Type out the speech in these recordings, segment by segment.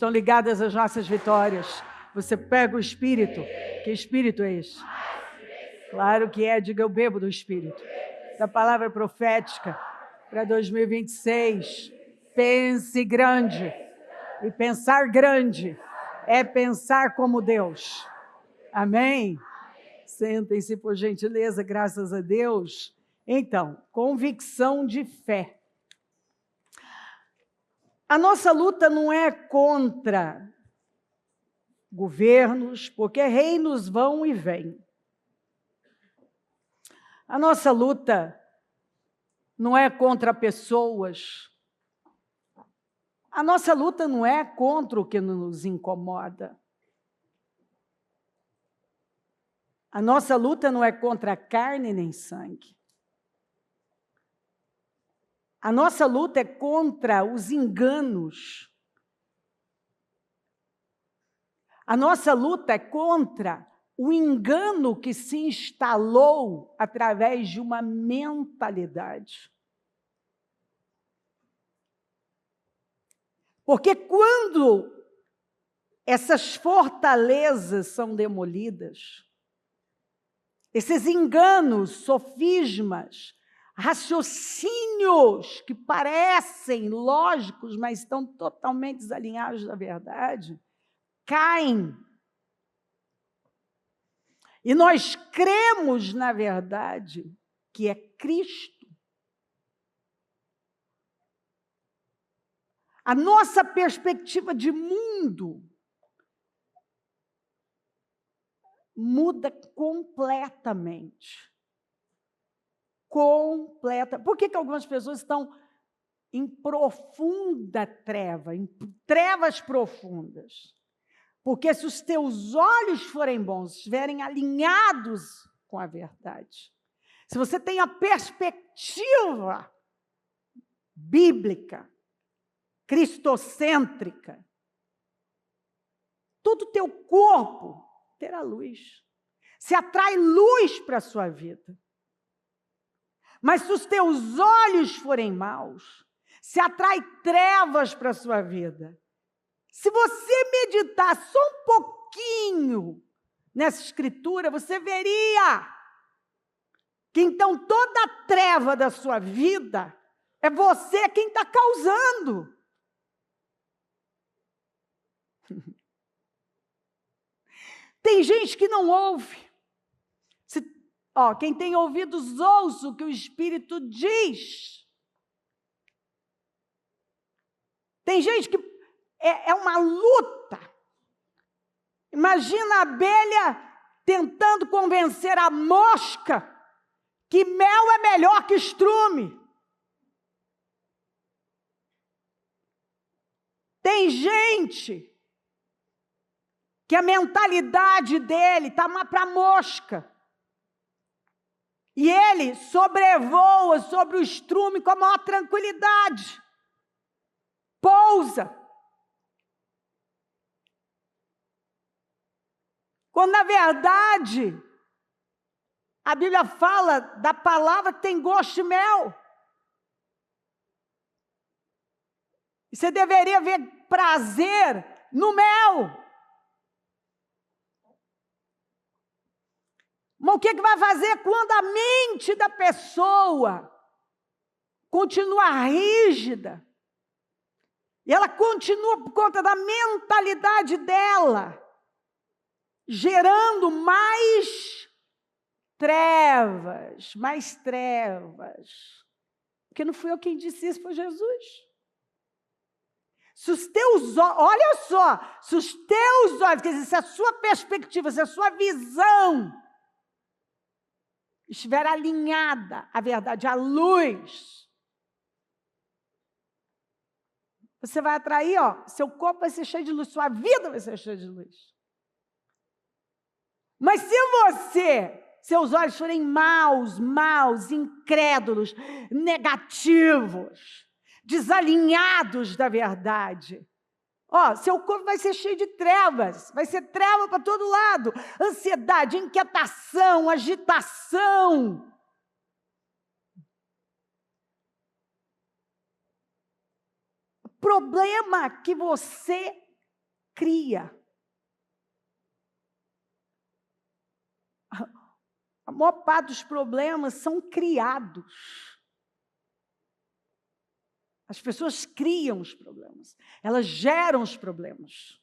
estão ligadas às nossas vitórias. Você pega o Espírito. Que Espírito é esse? Claro que é, diga eu bebo do Espírito. Da palavra profética para 2026. Pense grande. E pensar grande é pensar como Deus. Amém? Sentem-se, por gentileza, graças a Deus. Então, convicção de fé. A nossa luta não é contra governos, porque reinos vão e vêm. A nossa luta não é contra pessoas. A nossa luta não é contra o que nos incomoda. A nossa luta não é contra carne nem sangue. A nossa luta é contra os enganos. A nossa luta é contra o engano que se instalou através de uma mentalidade. Porque quando essas fortalezas são demolidas, esses enganos, sofismas, raciocínios que parecem lógicos, mas estão totalmente desalinhados da verdade, caem. E nós cremos na verdade que é Cristo. A nossa perspectiva de mundo muda completamente. Por que algumas pessoas estão em profunda treva, em trevas profundas? Porque se os teus olhos forem bons, estiverem alinhados com a verdade, se você tem a perspectiva bíblica, cristocêntrica, todo o teu corpo terá luz. Se atrai luz para a sua vida. Mas se os teus olhos forem maus, se atrai trevas para a sua vida. Se você meditar só um pouquinho nessa escritura, você veria que então toda a treva da sua vida é você quem está causando. Tem gente que não ouve. Quem tem ouvidos, ouça o que o Espírito diz. Tem gente que é uma luta. Imagina a abelha tentando convencer a mosca que mel é melhor que estrume. Tem gente que a mentalidade dele está para a mosca. E ele sobrevoa sobre o estrume com a maior tranquilidade. Pousa. Quando, na verdade, a Bíblia fala da palavra que tem gosto de mel. E você deveria ver prazer no mel. Mas o que vai fazer quando a mente da pessoa continua rígida? E ela continua por conta da mentalidade dela, gerando mais trevas. Porque não fui eu quem disse isso, foi Jesus. Se os teus olhos, olha só, se os teus olhos, quer dizer, se a sua perspectiva, se a sua visão estiver alinhada à verdade, à luz, você vai atrair, seu corpo vai ser cheio de luz, sua vida vai ser cheia de luz. Mas se seus olhos forem maus, incrédulos, negativos, desalinhados da verdade, seu corpo vai ser cheio de trevas, vai ser treva para todo lado, ansiedade, inquietação, agitação. O problema é que você cria. A maior parte dos problemas são criados. As pessoas criam os problemas, elas geram os problemas,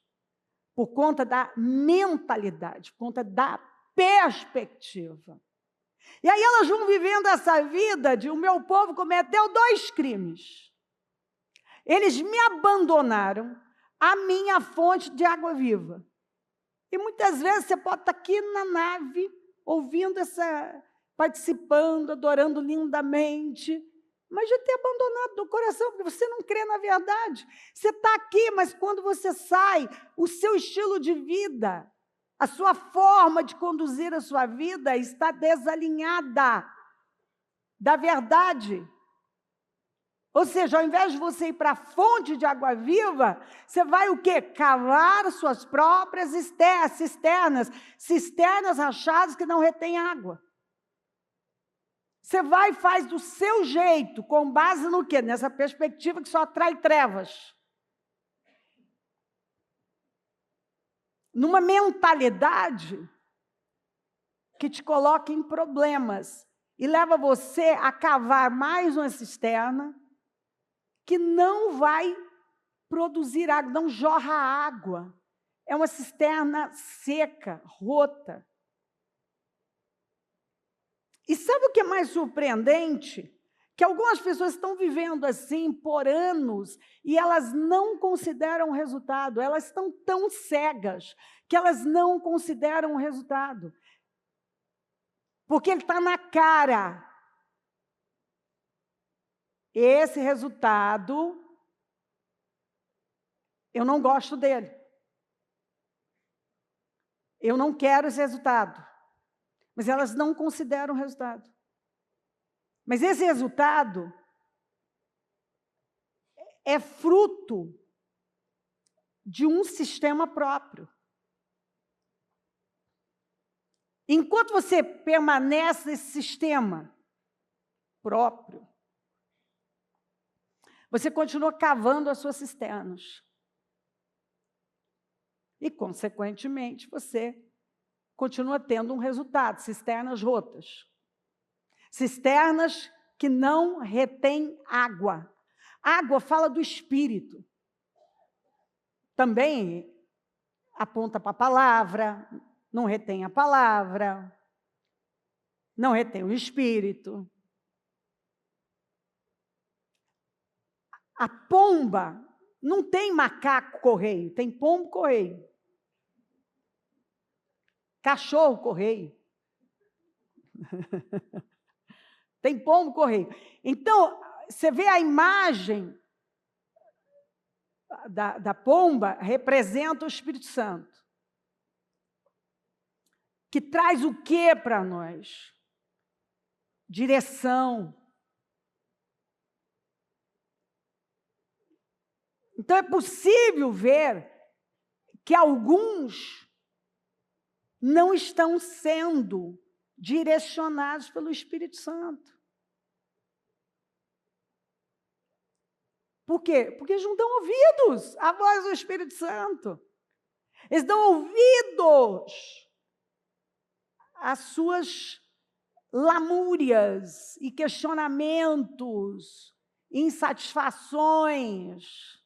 por conta da mentalidade, por conta da perspectiva. E aí elas vão vivendo essa vida de o meu povo cometeu 2 crimes. Eles me abandonaram a minha fonte de água viva. E muitas vezes você pode estar aqui na nave, ouvindo participando, adorando lindamente, mas já ter abandonado do coração, porque você não crê na verdade. Você está aqui, mas quando você sai, o seu estilo de vida, a sua forma de conduzir a sua vida está desalinhada da verdade. Ou seja, ao invés de você ir para a fonte de água viva, você vai o quê? Cavar suas próprias cisternas rachadas que não retêm água. Você vai e faz do seu jeito, com base no quê? Nessa perspectiva que só atrai trevas. Numa mentalidade que te coloca em problemas e leva você a cavar mais uma cisterna que não vai produzir água, não jorra água. É uma cisterna seca, rota. E sabe o que é mais surpreendente? Que algumas pessoas estão vivendo assim por anos e elas não consideram o resultado. Elas estão tão cegas que elas não consideram o resultado. Porque ele está na cara. Esse resultado, eu não gosto dele. Eu não quero esse resultado. Mas elas não consideram o resultado. Mas esse resultado é fruto de um sistema próprio. Enquanto você permanece nesse sistema próprio, você continua cavando as suas cisternas. E, consequentemente, você continua tendo um resultado, cisternas rotas. Cisternas que não retêm água. Água fala do espírito. Também aponta para a palavra, não retém a palavra, não retém o espírito. A pomba não tem macaco correio, tem pombo correio. Cachorro correio. Tem pombo correio. Então, você vê a imagem da pomba, representa o Espírito Santo. Que traz o quê para nós? Direção. Então, é possível ver que alguns não estão sendo direcionados pelo Espírito Santo. Por quê? Porque eles não dão ouvidos à voz do Espírito Santo. Eles dão ouvidos às suas lamúrias e questionamentos, insatisfações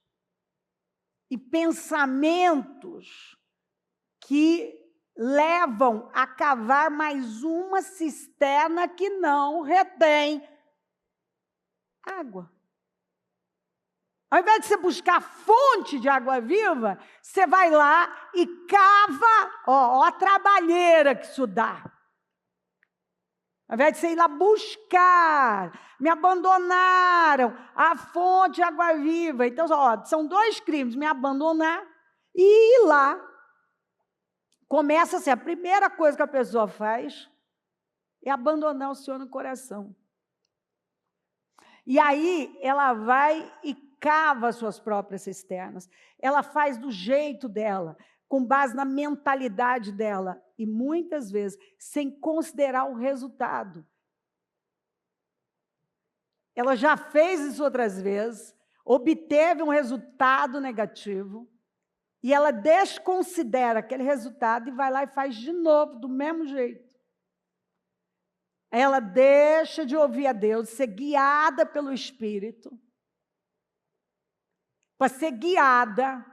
e pensamentos que levam a cavar mais uma cisterna que não retém água. Ao invés de você buscar a fonte de água viva, você vai lá e cava, ó a trabalheira que isso dá. Ao invés de você ir lá buscar, me abandonaram a fonte de água viva. Então, ó, são 2 crimes, me abandonar e ir lá. Começa assim, a primeira coisa que a pessoa faz é abandonar o Senhor no coração. E aí, ela vai e cava suas próprias cisternas. Ela faz do jeito dela, com base na mentalidade dela, e muitas vezes sem considerar o resultado. Ela já fez isso outras vezes, obteve um resultado negativo, E ela desconsidera aquele resultado e vai lá e faz de novo, do mesmo jeito. Ela deixa de ouvir a Deus, ser guiada pelo Espírito, para ser guiada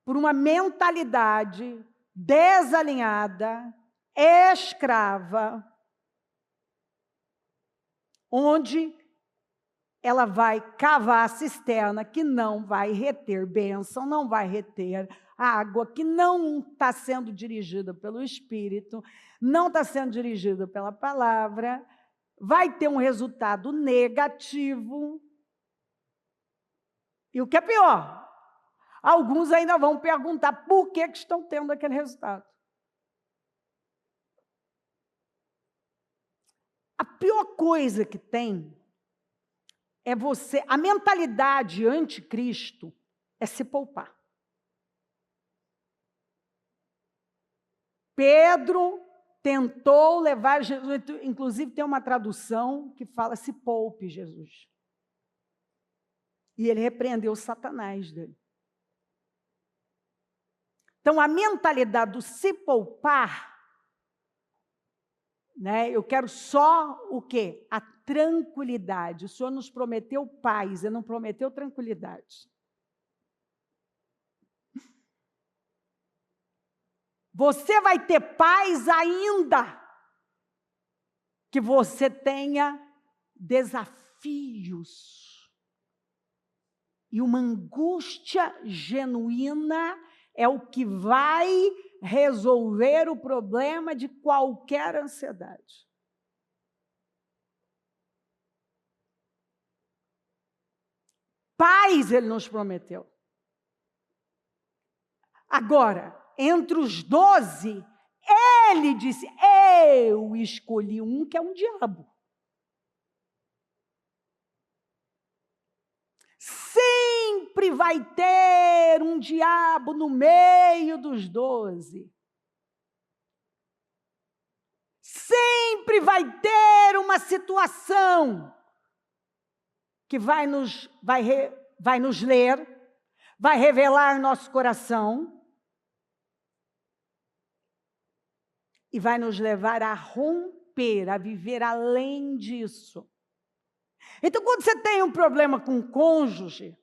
por uma mentalidade desalinhada, escrava, onde ela vai cavar a cisterna que não vai reter bênção, não vai reter água, que não está sendo dirigida pelo Espírito, não está sendo dirigida pela palavra, vai ter um resultado negativo. E o que é pior, alguns ainda vão perguntar por que estão tendo aquele resultado. A pior coisa que tem é você, a mentalidade anticristo é se poupar. Pedro tentou levar Jesus, inclusive tem uma tradução que fala se poupe Jesus. E ele repreendeu Satanás dele. Então, a mentalidade do se poupar, né? Eu quero só o quê? A tranquilidade. O Senhor nos prometeu paz, Ele não prometeu tranquilidade. Você vai ter paz ainda que você tenha desafios. E uma angústia genuína é o que vai resolver o problema de qualquer ansiedade. Paz Ele nos prometeu. Agora, entre os 12, Ele disse, eu escolhi um que é um diabo. Sempre vai ter um diabo no meio dos 12. Sempre vai ter uma situação que vai nos ler, vai revelar nosso coração e vai nos levar a romper, a viver além disso. Então, quando você tem um problema com o cônjuge,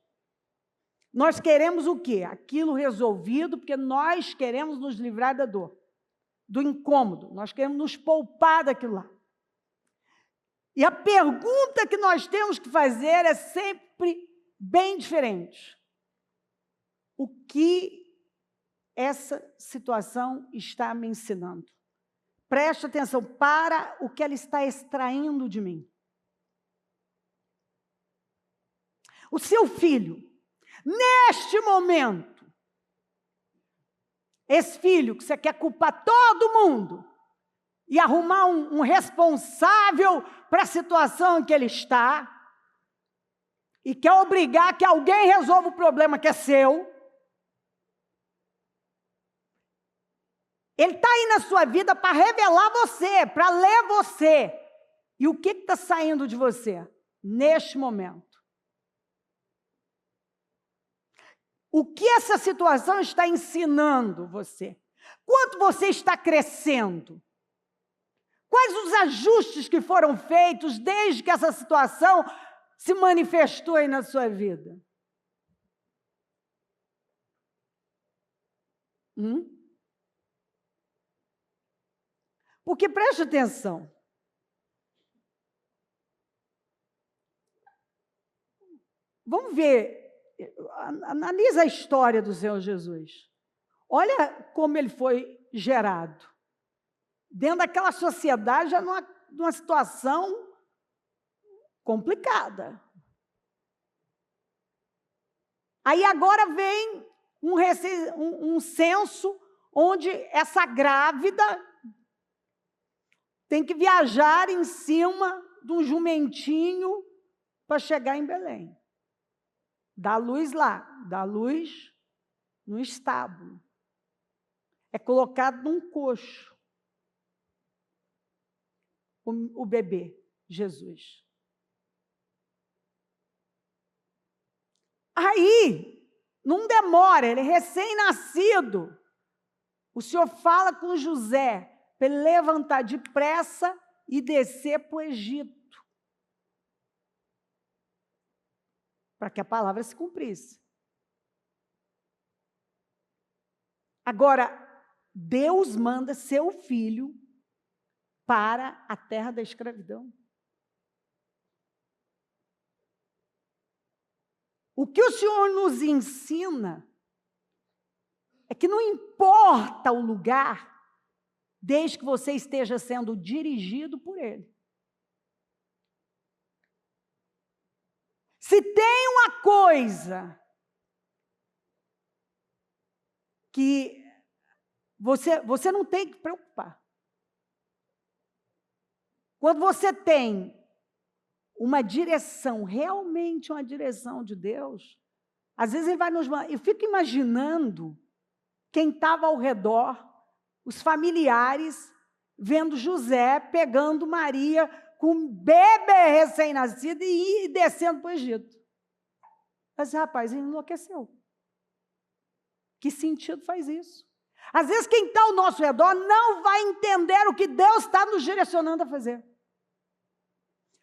nós queremos o quê? Aquilo resolvido, porque nós queremos nos livrar da dor, do incômodo, nós queremos nos poupar daquilo lá. E a pergunta que nós temos que fazer é sempre bem diferente. O que essa situação está me ensinando? Preste atenção para o que ela está extraindo de mim. O seu filho, neste momento, esse filho que você quer culpar todo mundo e arrumar um responsável para a situação em que ele está e quer obrigar que alguém resolva o problema que é seu, ele está aí na sua vida para revelar você, para ler você. E o que está saindo de você neste momento? O que essa situação está ensinando você? Quanto você está crescendo? Quais os ajustes que foram feitos desde que essa situação se manifestou aí na sua vida? Porque preste atenção. Vamos ver. Analisa a história do Senhor Jesus. Olha como ele foi gerado. Dentro daquela sociedade, já numa situação complicada. Aí agora vem um censo onde essa grávida tem que viajar em cima de um jumentinho para chegar em Belém. Dá luz lá, dá luz no estábulo. É colocado num coxo o bebê, Jesus. Aí, Não demora, ele é recém-nascido. O Senhor fala com José para ele levantar depressa e descer para o Egito, para que a palavra se cumprisse. Agora, Deus manda seu filho para a terra da escravidão. O que o Senhor nos ensina é que não importa o lugar, desde que você esteja sendo dirigido por Ele. Se tem uma coisa que você não tem que preocupar. Quando você tem uma direção, realmente uma direção de Deus, às vezes Ele vai nos mandar. Eu fico imaginando quem estava ao redor, os familiares, vendo José pegando Maria com um bebê recém-nascido e descendo para o Egito. Mas, rapaz, ele enlouqueceu. Que sentido faz isso? Às vezes, quem está ao nosso redor não vai entender o que Deus está nos direcionando a fazer.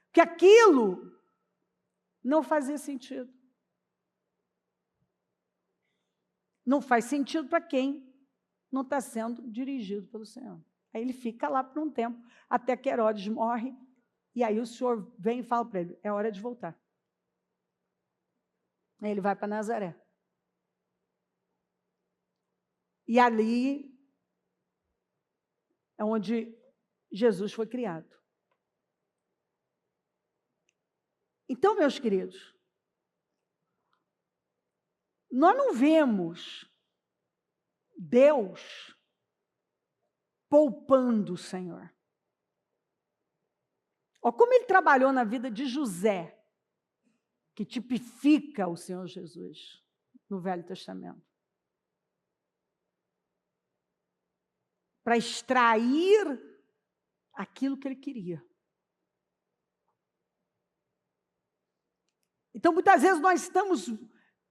Porque aquilo não fazia sentido. Não faz sentido para quem não está sendo dirigido pelo Senhor. Aí ele fica lá por um tempo, até que Herodes morre, e aí o Senhor vem e fala para ele, é hora de voltar. Aí ele vai para Nazaré. E ali é onde Jesus foi criado. Então, meus queridos, nós não vemos Deus poupando o Senhor. Olha como ele trabalhou na vida de José, que tipifica o Senhor Jesus no Velho Testamento. Para extrair aquilo que ele queria. Então, muitas vezes nós estamos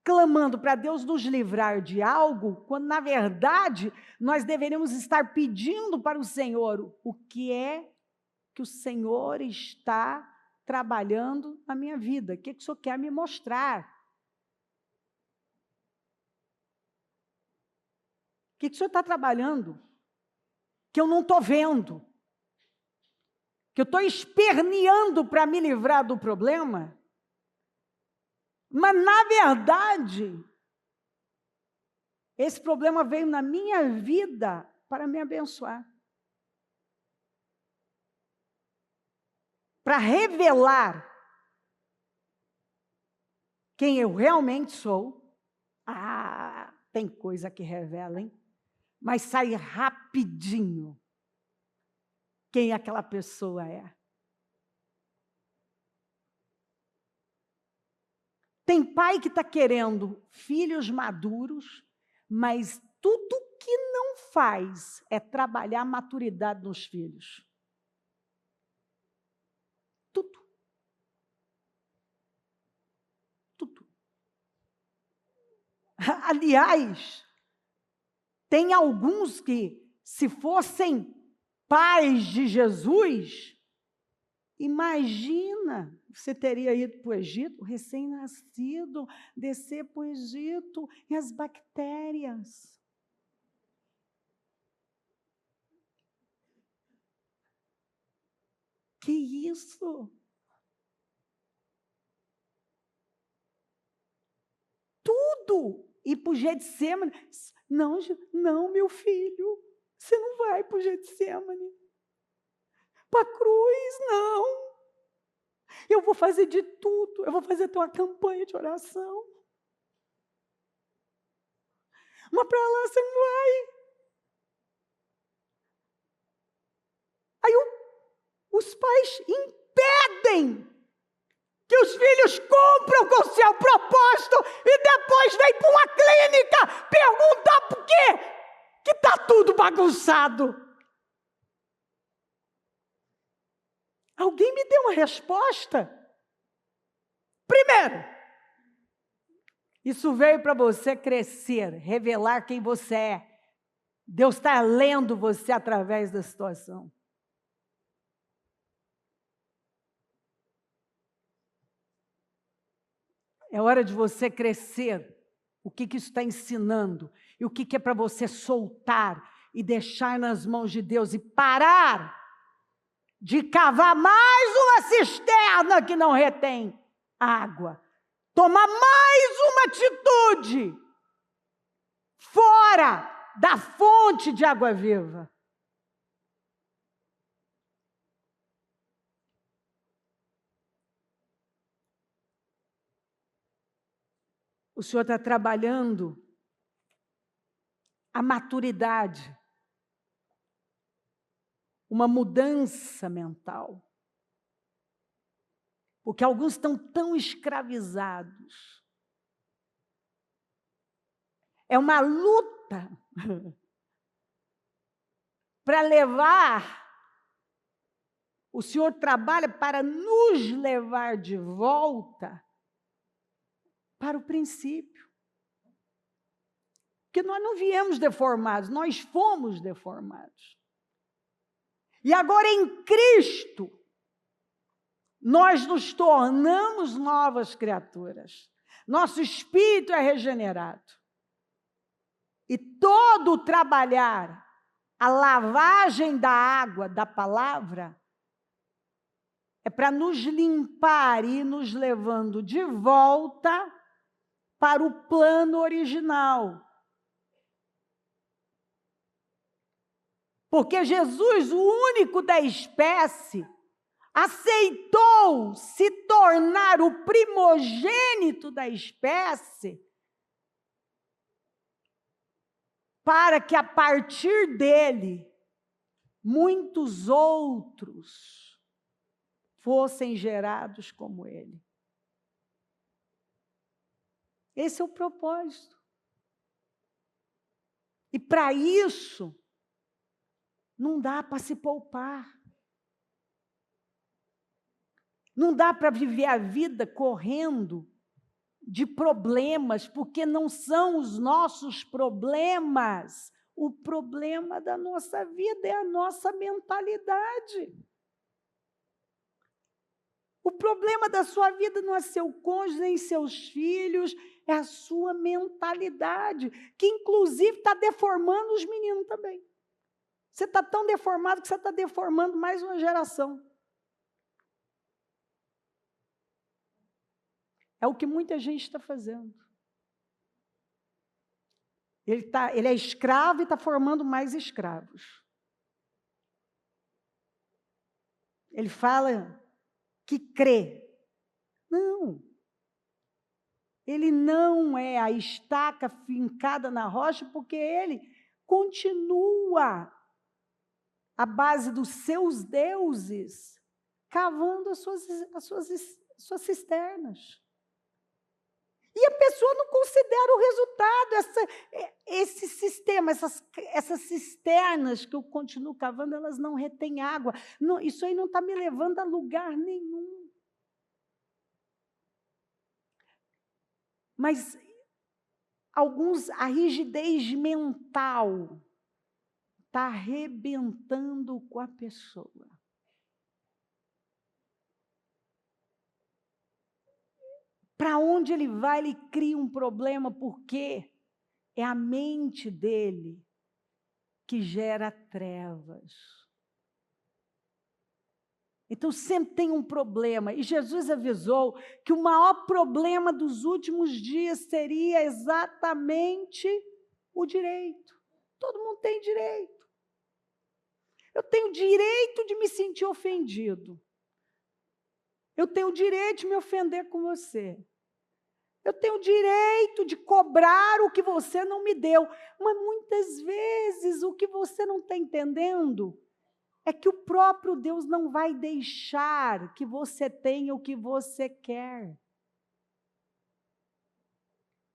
clamando para Deus nos livrar de algo, quando, na verdade, nós deveríamos estar pedindo para o Senhor o que é que o Senhor está trabalhando na minha vida, o que o Senhor quer me mostrar. O que o Senhor está trabalhando? Que eu não estou vendo, que eu estou esperneando para me livrar do problema, mas, na verdade, esse problema veio na minha vida para me abençoar. Para revelar quem eu realmente sou. Ah, tem coisa que revela, hein? Mas sai rapidinho quem aquela pessoa é. Tem pai que está querendo filhos maduros, mas tudo que não faz é trabalhar a maturidade nos filhos. Tudo. Tudo. Aliás, tem alguns que, se fossem pais de Jesus, imagina, você teria ido para o Egito, recém-nascido, descer para o Egito, e as bactérias. Que isso? Tudo. Ir para o Getsemane. Não, não, meu filho, você não vai para o Getsemane. Para a cruz, não. Eu vou fazer de tudo. Eu vou fazer até uma campanha de oração. Mas para lá você não vai. Aí os pais impedem que os filhos cumpram com o seu propósito e depois vem para uma clínica perguntar por quê que está tudo bagunçado. Alguém me dê uma resposta? Primeiro, Isso veio para você crescer, revelar quem você é. Deus está lendo você através da situação. É hora de você crescer. O que isso está ensinando? E o que é para você soltar e deixar nas mãos de Deus e parar de cavar mais uma cisterna que não retém água. Tomar mais uma atitude fora da fonte de água viva. O Senhor está trabalhando a maturidade, uma mudança mental. Porque alguns estão tão escravizados. É uma luta para levar. O Senhor trabalha para nos levar de volta para o princípio. Porque nós não viemos deformados, nós fomos deformados. E agora em Cristo, nós nos tornamos novas criaturas. Nosso espírito é regenerado. E todo o trabalhar, a lavagem da água, da palavra, é para nos limpar e nos levando de volta para o plano original. Porque Jesus, o único da espécie, aceitou se tornar o primogênito da espécie para que a partir dele muitos outros fossem gerados como ele. Esse é o propósito. E para isso, não dá para se poupar. Não dá para viver a vida correndo de problemas, porque não são os nossos problemas. O problema da nossa vida é a nossa mentalidade. O problema da sua vida não é seu cônjuge, nem seus filhos, é a sua mentalidade, que inclusive está deformando os meninos também. Você está tão deformado que você está deformando mais uma geração. É o que muita gente está fazendo. Ele é escravo e está formando mais escravos. Ele fala que crê. Não. Ele não é a estaca fincada na rocha, porque ele continua à base dos seus deuses, cavando as suas cisternas. E a pessoa não considera o resultado, esse sistema, essas cisternas que eu continuo cavando, elas não retêm água. Não, isso aí não está me levando a lugar nenhum. Mas a rigidez mental está arrebentando com a pessoa. Para onde ele vai, ele cria um problema, porque é a mente dele que gera trevas. Então, sempre tem um problema. E Jesus avisou que o maior problema dos últimos dias seria exatamente o direito. Todo mundo tem direito. Eu tenho direito de me sentir ofendido. Eu tenho o direito de me ofender com você. Eu tenho o direito de cobrar o que você não me deu. Mas muitas vezes o que você não está entendendo é que o próprio Deus não vai deixar que você tenha o que você quer.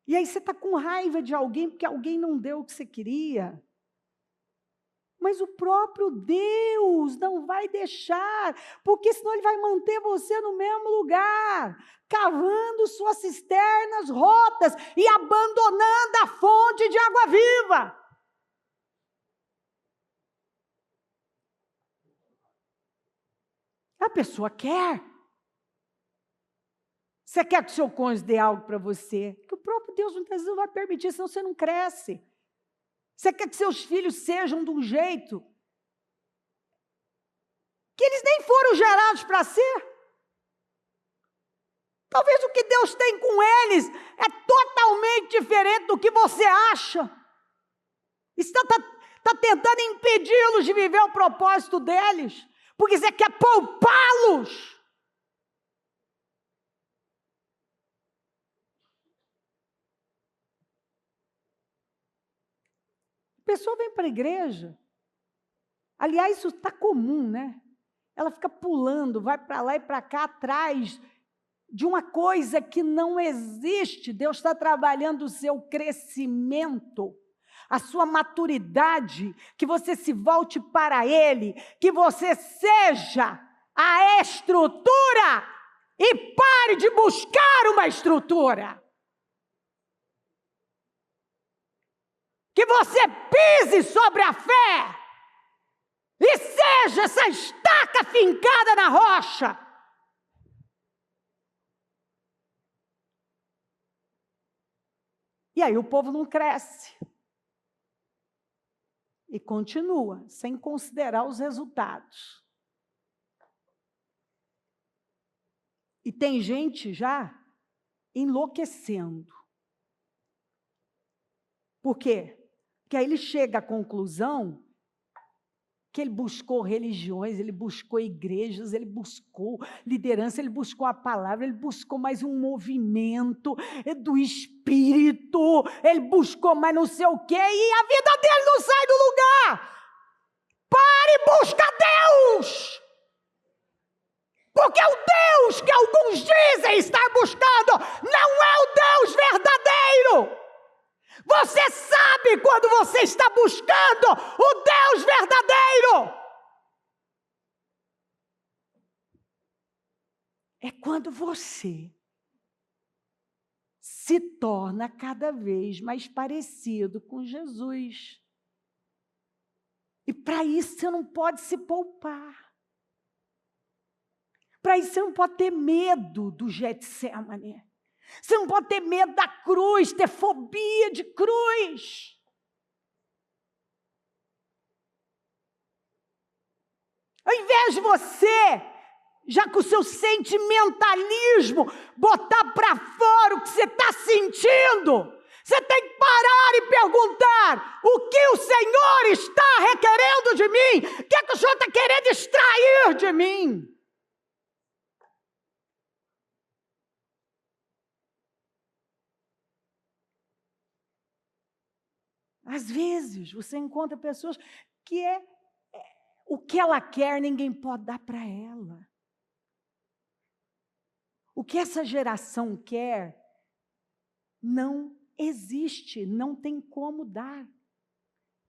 E aí você está com raiva de alguém porque alguém não deu o que você queria. Mas o próprio Deus não vai deixar, porque senão Ele vai manter você no mesmo lugar, cavando suas cisternas rotas e abandonando a fonte de água viva. A pessoa quer. Você quer que o seu cônjuge dê algo para você? Que o próprio Deus muitas vezes não vai permitir, senão você não cresce. Você quer que seus filhos sejam de um jeito que eles nem foram gerados para ser? Talvez o que Deus tem com eles é totalmente diferente do que você acha. Está tentando impedi-los de viver o propósito deles, porque você quer poupá-los. A pessoa vem para a igreja, aliás, isso está comum, né? Ela fica pulando, vai para lá e para cá, atrás de uma coisa que não existe. Deus está trabalhando o seu crescimento, a sua maturidade, que você se volte para Ele, que você seja a estrutura e pare de buscar uma estrutura. Que você pise sobre a fé e seja essa estaca fincada na rocha. E aí o povo não cresce. E continua, sem considerar os resultados. E tem gente já enlouquecendo. Por quê? Porque aí ele chega à conclusão que ele buscou religiões, ele buscou igrejas, ele buscou liderança, ele buscou a palavra, ele buscou mais um movimento do Espírito, ele buscou mais não sei o quê, e a vida dele não sai do lugar. Pare e busca Deus! Porque o Deus que alguns dizem estar buscando não é o Deus verdadeiro. Você sabe quando você está buscando o Deus verdadeiro. É quando você se torna cada vez mais parecido com Jesus. E para isso você não pode se poupar. Para isso você não pode ter medo do Getsemane. Você não pode ter medo da cruz, ter fobia de cruz. Ao invés de você, já com o seu sentimentalismo, botar para fora o que você está sentindo, você tem que parar e perguntar: o que o Senhor está requerendo de mim? O que é que o Senhor está querendo extrair de mim? Às vezes, você encontra pessoas que o que ela quer, ninguém pode dar para ela. O que essa geração quer, não existe, não tem como dar.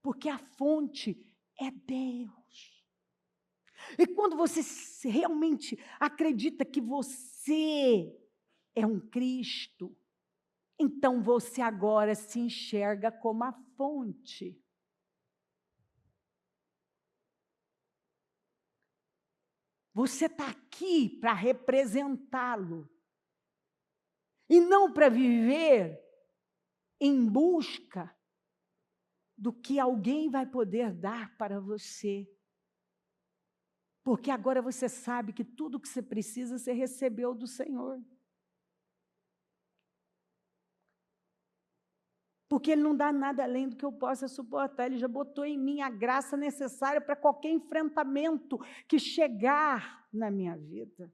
Porque a fonte é Deus. E quando você realmente acredita que você é um Cristo, então você agora se enxerga como a fonte. Você está aqui para representá-lo. E não para viver em busca do que alguém vai poder dar para você. Porque agora você sabe que tudo que você precisa, você recebeu do Senhor. Porque Ele não dá nada além do que eu possa suportar. Ele já botou em mim a graça necessária para qualquer enfrentamento que chegar na minha vida.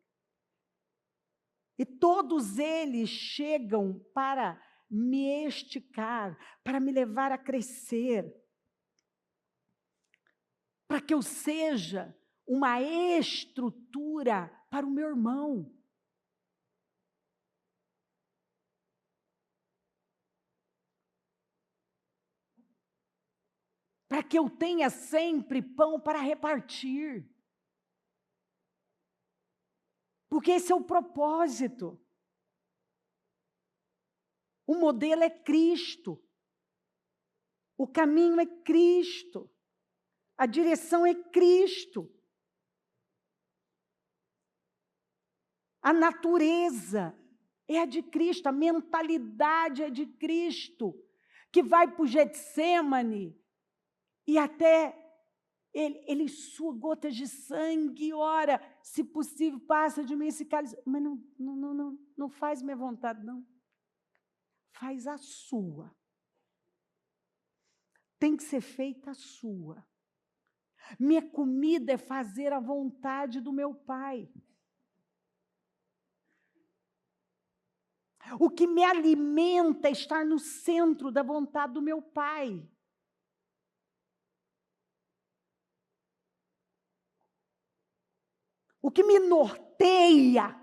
E todos eles chegam para me esticar, para me levar a crescer, para que eu seja uma estrutura para o meu irmão. para que eu tenha sempre pão para repartir. Porque esse é o propósito. O modelo é Cristo. O caminho é Cristo. A direção é Cristo. A natureza é a de Cristo, a mentalidade é de Cristo, que vai para o Getsêmani e até ele sua gotas de sangue, ora, se possível, passa de mim esse cálice. Mas não faz minha vontade, não. Faz a sua. Tem que ser feita a sua. Minha comida é fazer a vontade do meu Pai. O que me alimenta é estar no centro da vontade do meu Pai. O que me norteia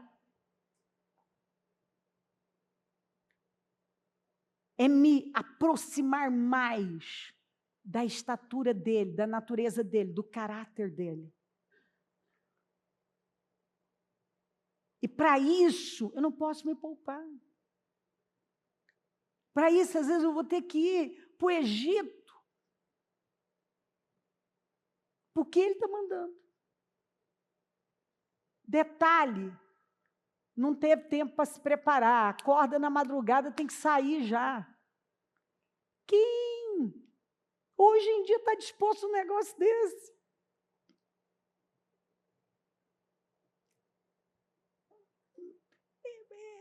é me aproximar mais da estatura dele, da natureza dele, do caráter dele. E para isso, eu não posso me poupar. Para isso, às vezes, eu vou ter que ir para o Egito. Porque ele está mandando. Detalhe, não teve tempo para se preparar. Acorda na madrugada, tem que sair já. Quem hoje em dia está disposto a um negócio desse?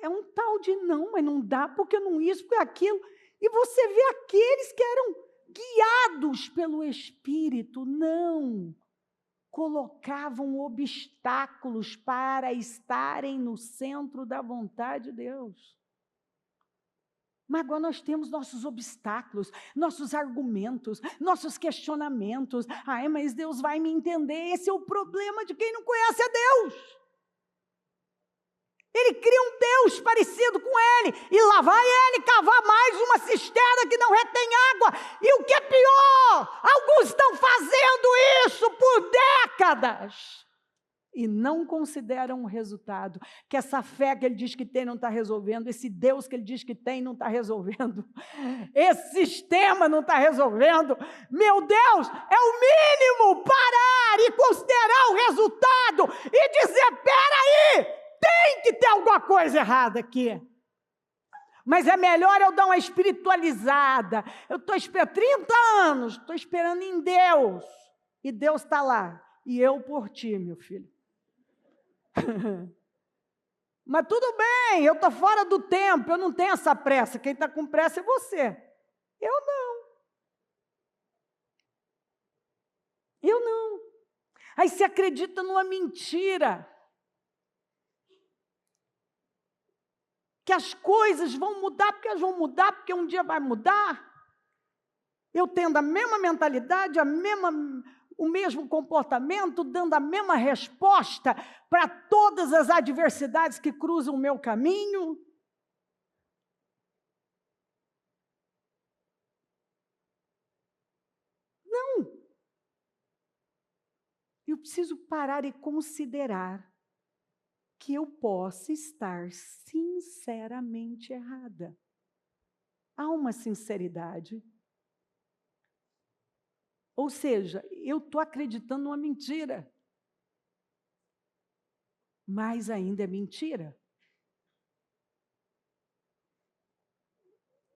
É um tal de não, mas não dá porque não isso, porque aquilo. E você vê aqueles que eram guiados pelo Espírito, não colocavam obstáculos para estarem no centro da vontade de Deus. Mas agora nós temos nossos obstáculos, nossos argumentos, nossos questionamentos. Ai, mas Deus vai me entender. Esse é o problema de quem não conhece a Deus. Ele cria um Deus parecido com ele, e lá vai ele cavar mais uma cisterna que não retém água. E o que é pior, alguns estão fazendo isso por décadas e não consideram o resultado, que essa fé que ele diz que tem não está resolvendo, esse Deus que ele diz que tem não está resolvendo, esse sistema não está resolvendo. Meu Deus, é o mínimo parar e considerar o resultado e dizer, peraí, tem que ter alguma coisa errada aqui. Mas é melhor eu dar uma espiritualizada. Eu estou esperando 30 anos, estou esperando em Deus. E Deus está lá. E eu por ti, meu filho. Mas tudo bem, eu estou fora do tempo, eu não tenho essa pressa. Quem está com pressa é você. Eu não. Eu não. Aí você acredita numa mentira. Que as coisas vão mudar, porque elas vão mudar, porque um dia vai mudar. Eu tendo a mesma mentalidade, o mesmo comportamento, dando a mesma resposta para todas as adversidades que cruzam o meu caminho. Não. Eu preciso parar e considerar que eu possa estar sinceramente errada. Há uma sinceridade. Ou seja, eu estou acreditando numa mentira. Mas ainda é mentira.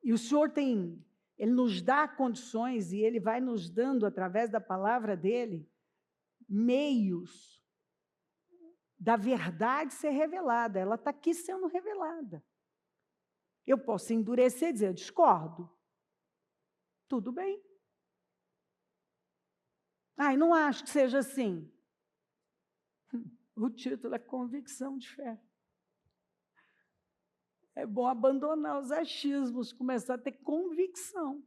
E o Senhor Ele nos dá condições, e Ele vai nos dando, através da palavra dEle, meios da verdade ser revelada. Ela está aqui sendo revelada. Eu posso endurecer e dizer, eu discordo. Tudo bem. Ai, não acho que seja assim. O título é Convicção de Fé. É bom abandonar os achismos, começar a ter convicção.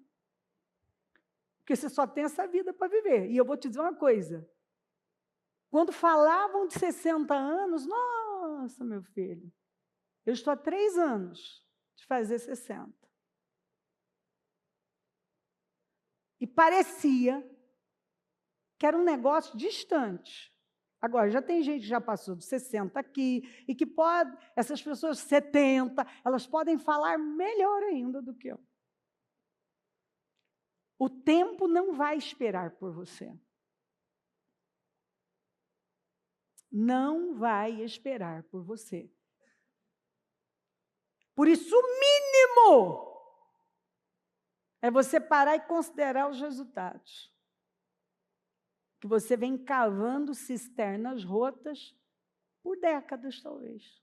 Porque você só tem essa vida para viver. E eu vou te dizer uma coisa. Quando falavam de 60 anos, nossa, meu filho, eu estou há 3 anos de fazer 60. E parecia que era um negócio distante. Agora, já tem gente que já passou dos 60 aqui, e que pode, essas pessoas 70, elas podem falar melhor ainda do que eu. O tempo não vai esperar por você. Não vai esperar por você. Por isso, o mínimo é você parar e considerar os resultados. Que você vem cavando cisternas rotas por décadas, talvez.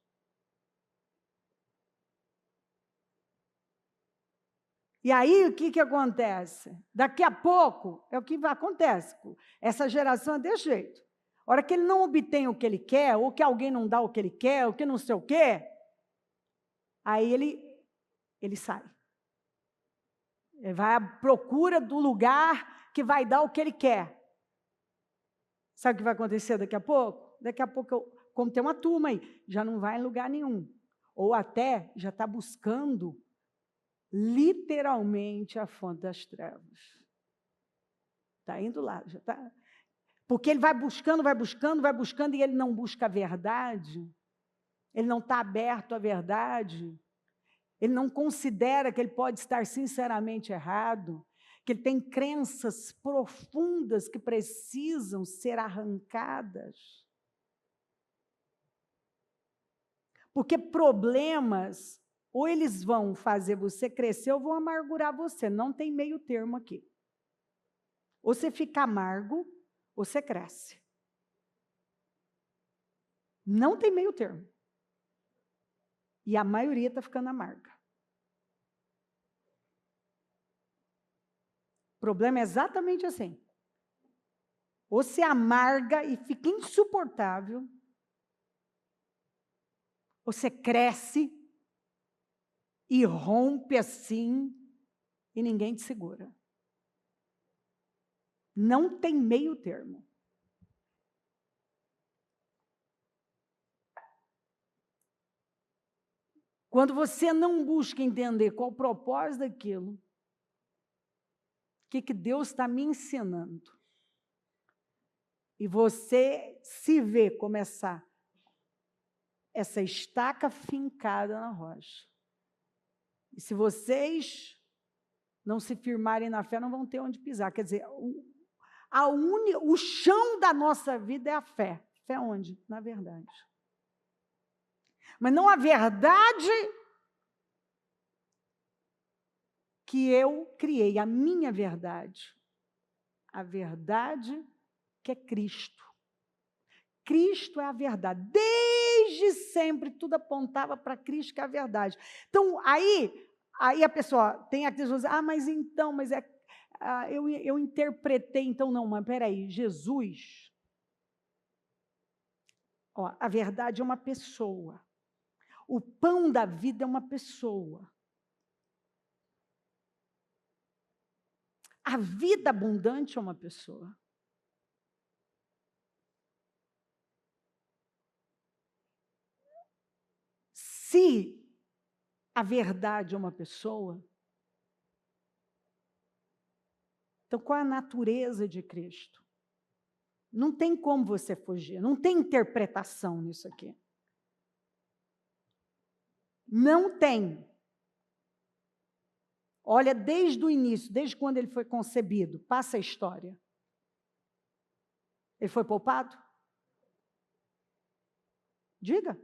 E aí, o que acontece? Daqui a pouco, é o que acontece. Essa geração é desse jeito. A hora que ele não obtém o que ele quer, ou que alguém não dá o que ele quer, ou que não sei o quê, aí ele sai. Ele vai à procura do lugar que vai dar o que ele quer. Sabe o que vai acontecer daqui a pouco? Daqui a pouco, como tem uma turma aí, já não vai em lugar nenhum. Ou até já está buscando literalmente a fonte das trevas. Está indo lá, já está. Porque ele vai buscando, e ele não busca a verdade. Ele não está aberto à verdade. Ele não considera que ele pode estar sinceramente errado, que ele tem crenças profundas que precisam ser arrancadas. Porque problemas, ou eles vão fazer você crescer, ou vão amargurar você. Não tem meio termo aqui. Ou você fica amargo, ou você cresce. Não tem meio termo. E a maioria está ficando amarga. O problema é exatamente assim. Ou você amarga e fica insuportável, ou você cresce e rompe assim, e ninguém te segura. Não tem meio termo. Quando você não busca entender qual o propósito daquilo, o que Deus está me ensinando, e você se vê começar essa estaca fincada na rocha. E se vocês não se firmarem na fé, não vão ter onde pisar. Quer dizer, o chão da nossa vida é a fé. Fé onde? Na verdade. Mas não a verdade que eu criei, a minha verdade. A verdade que é Cristo. Cristo é a verdade. Desde sempre, tudo apontava para Cristo, que é a verdade. Então, aí a pessoa tem aqueles que dizem, mas então, eu interpretei, então, não, mas peraí, Jesus, a verdade é uma pessoa. O pão da vida é uma pessoa. A vida abundante é uma pessoa. Se a verdade é uma pessoa, então qual é a natureza de Cristo? Não tem como você fugir, não tem interpretação nisso aqui. Não tem. Olha, desde o início, desde quando ele foi concebido, passa a história. Ele foi poupado? Diga.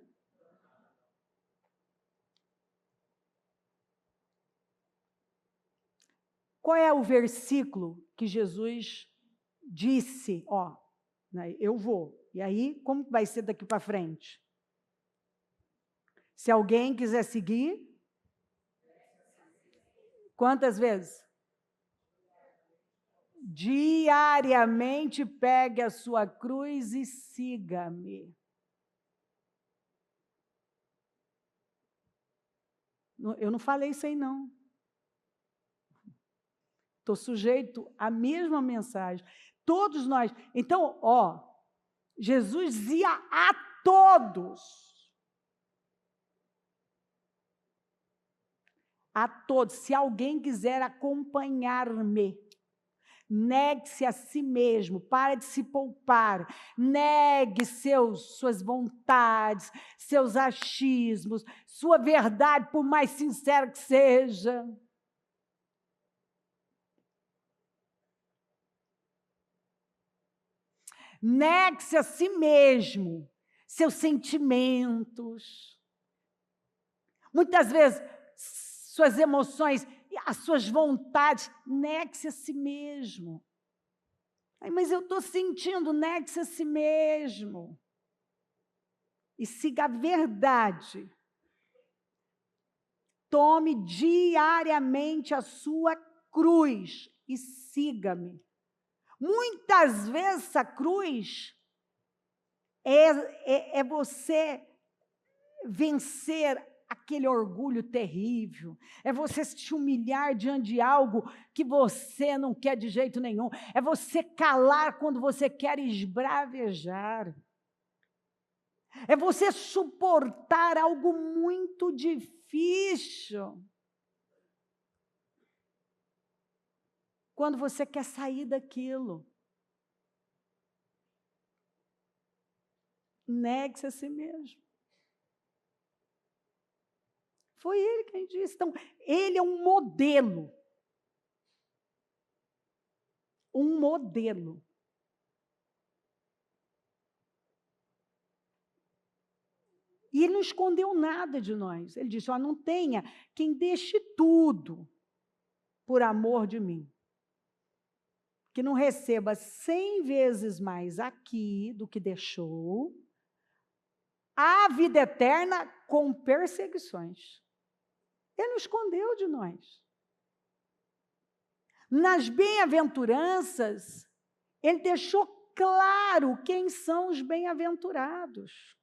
Qual é o versículo que Jesus disse, eu vou. E aí, como vai ser daqui para frente? Se alguém quiser seguir, quantas vezes? Diariamente pegue a sua cruz e siga-me. Eu não falei isso aí, não. Estou sujeito à mesma mensagem. Todos nós. Então, Jesus ia a todos. A todos. Se alguém quiser acompanhar-me. Negue-se a si mesmo, para de se poupar, negue suas vontades, seus achismos, sua verdade, por mais sincera que seja. Negue-se a si mesmo, seus sentimentos. Muitas vezes, suas emoções, as suas vontades, negue-se a si mesmo. Ai, mas eu estou sentindo, negue-se a si mesmo. E siga a verdade. Tome diariamente a sua cruz e siga-me. Muitas vezes essa cruz é você vencer aquele orgulho terrível, é você se humilhar diante de algo que você não quer de jeito nenhum, é você calar quando você quer esbravejar, é você suportar algo muito difícil, quando você quer sair daquilo. Negue-se a si mesmo. Foi ele quem disse. Então, ele é um modelo. Um modelo. E ele não escondeu nada de nós. Ele disse, não tenha quem deixe tudo por amor de mim. Que não receba 100 vezes mais aqui do que deixou, a vida eterna com perseguições. Ele não escondeu de nós. Nas bem-aventuranças, ele deixou claro quem são os bem-aventurados.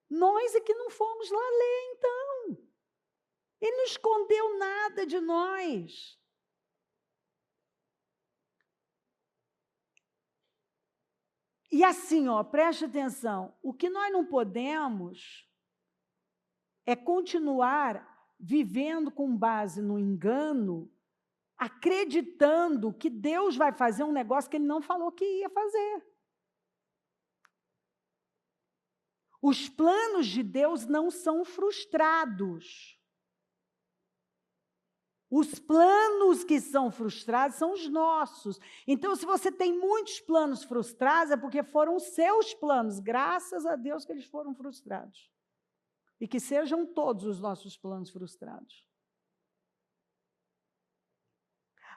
Nós é que não fomos lá ler, então. Ele não escondeu nada de nós. E assim, preste atenção, o que nós não podemos é continuar vivendo com base no engano, acreditando que Deus vai fazer um negócio que Ele não falou que ia fazer. Os planos de Deus não são frustrados. Os planos que são frustrados são os nossos. Então, se você tem muitos planos frustrados, é porque foram os seus planos. Graças a Deus que eles foram frustrados. E que sejam todos os nossos planos frustrados.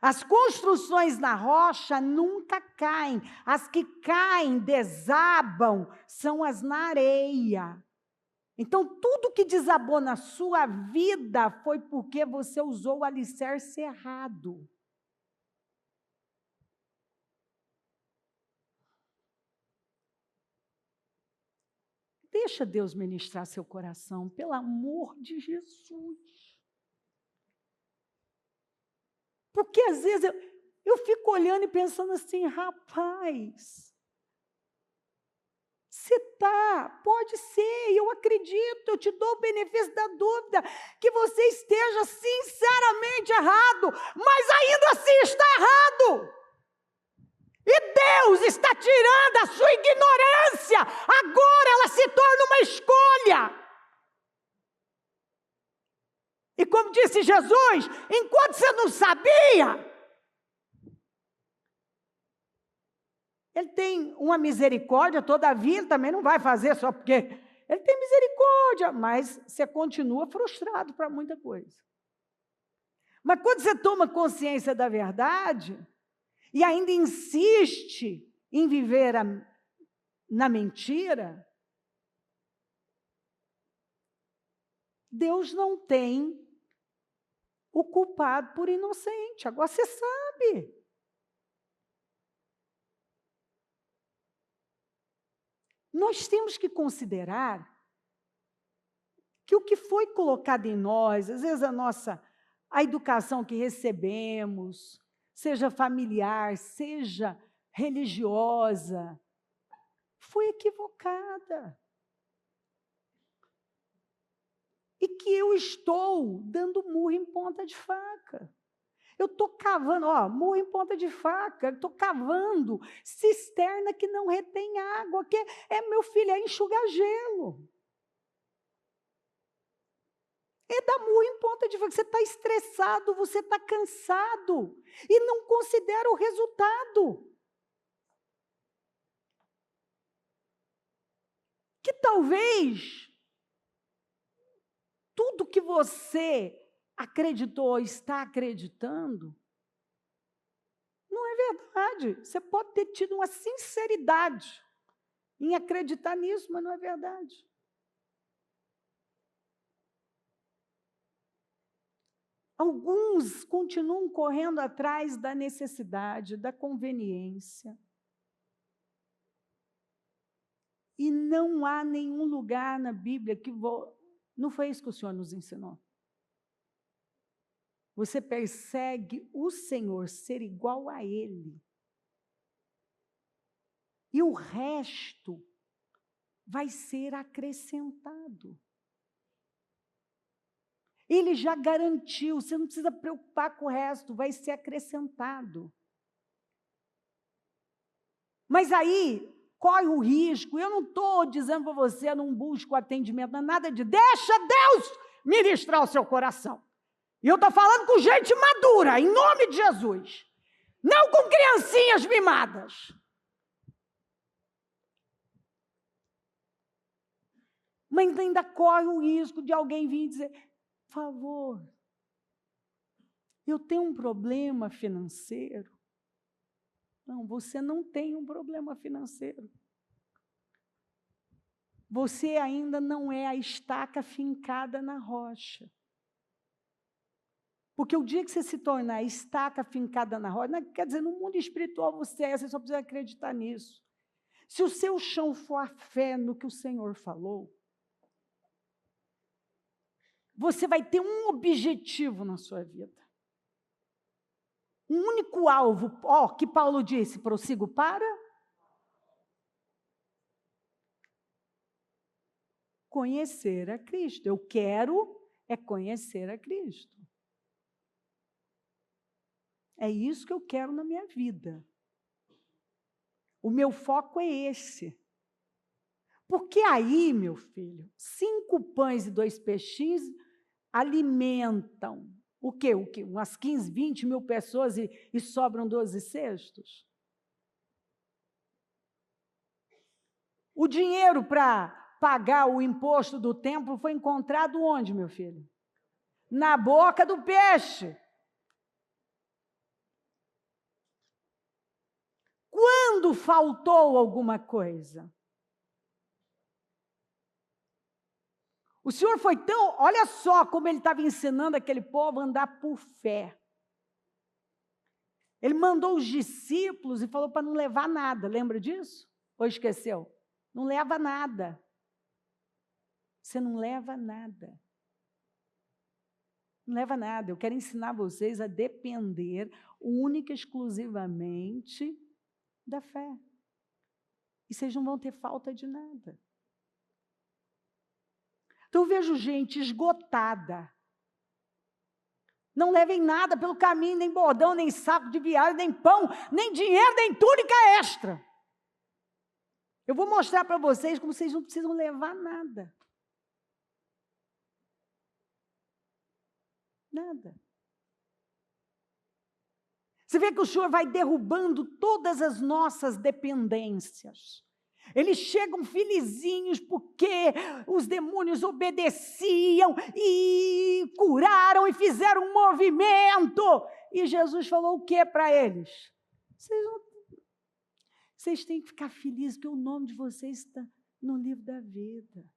As construções na rocha nunca caem. As que caem, desabam, são as na areia. Então, tudo que desabou na sua vida foi porque você usou o alicerce errado. Deixa Deus ministrar seu coração, pelo amor de Jesus. Porque às vezes eu fico olhando e pensando assim, rapaz, você pode ser, eu acredito, eu te dou o benefício da dúvida, que você esteja sinceramente errado, mas ainda assim está errado. E Deus está tirando a sua ignorância, agora ela se torna uma escolha. E como disse Jesus, enquanto você não sabia, Ele tem uma misericórdia, todavia Ele também não vai fazer só porque Ele tem misericórdia, mas você continua frustrado para muita coisa. Mas quando você toma consciência da verdade, e ainda insiste em viver na mentira, Deus não tem o culpado por inocente. Agora você sabe. Nós temos que considerar que o que foi colocado em nós, às vezes a educação que recebemos, seja familiar, seja religiosa, foi equivocada. E que eu estou dando murro em ponta de faca. Eu estou cavando, murro em ponta de faca, estou cavando cisterna que não retém água, que meu filho, é enxugar gelo. É dar murro em ponta de faca. Você está estressado, você está cansado e não considera o resultado. Que talvez tudo que você acreditou, está acreditando, não é verdade. Você pode ter tido uma sinceridade em acreditar nisso, mas não é verdade. Alguns continuam correndo atrás da necessidade, da conveniência. E não há nenhum lugar na Bíblia que... Não foi isso que o Senhor nos ensinou. Você persegue o Senhor, ser igual a Ele. E o resto vai ser acrescentado. Ele já garantiu, você não precisa preocupar com o resto, vai ser acrescentado. Mas aí, corre o risco, eu não estou dizendo para você, não busca o atendimento, não é nada de... Deixa Deus ministrar o seu coração. E eu estou falando com gente madura, em nome de Jesus. Não com criancinhas mimadas. Mas ainda corre o risco de alguém vir dizer, por favor, eu tenho um problema financeiro. Não, você não tem um problema financeiro. Você ainda não é a estaca fincada na rocha. Porque o dia que você se tornar estaca fincada na rocha, não quer dizer, no mundo espiritual você só precisa acreditar nisso. Se o seu chão for a fé no que o Senhor falou, você vai ter um objetivo na sua vida. Um único alvo, que Paulo disse, prossigo para conhecer a Cristo. Eu quero conhecer a Cristo. É isso que eu quero na minha vida. O meu foco é esse. Porque aí, meu filho, 5 pães e 2 peixinhos alimentam o quê? Umas 15, 20 mil pessoas e sobram 12 cestos? O dinheiro para pagar o imposto do templo foi encontrado onde, meu filho? Na boca do peixe. Quando faltou alguma coisa? O Senhor foi tão... Olha só como ele estava ensinando aquele povo a andar por fé. Ele mandou os discípulos e falou para não levar nada. Lembra disso? Ou esqueceu? Não leva nada. Você não leva nada. Não leva nada. Eu quero ensinar vocês a depender única e exclusivamente da fé. E vocês não vão ter falta de nada. Então, eu vejo gente esgotada. Não levem nada pelo caminho, nem bordão, nem saco de viagem, nem pão, nem dinheiro, nem túnica extra. Eu vou mostrar para vocês como vocês não precisam levar nada. Nada. Você vê que o Senhor vai derrubando todas as nossas dependências. Eles chegam felizinhos porque os demônios obedeciam e curaram e fizeram um movimento. E Jesus falou o que para eles? Vocês têm que ficar felizes porque o nome de vocês está no livro da vida.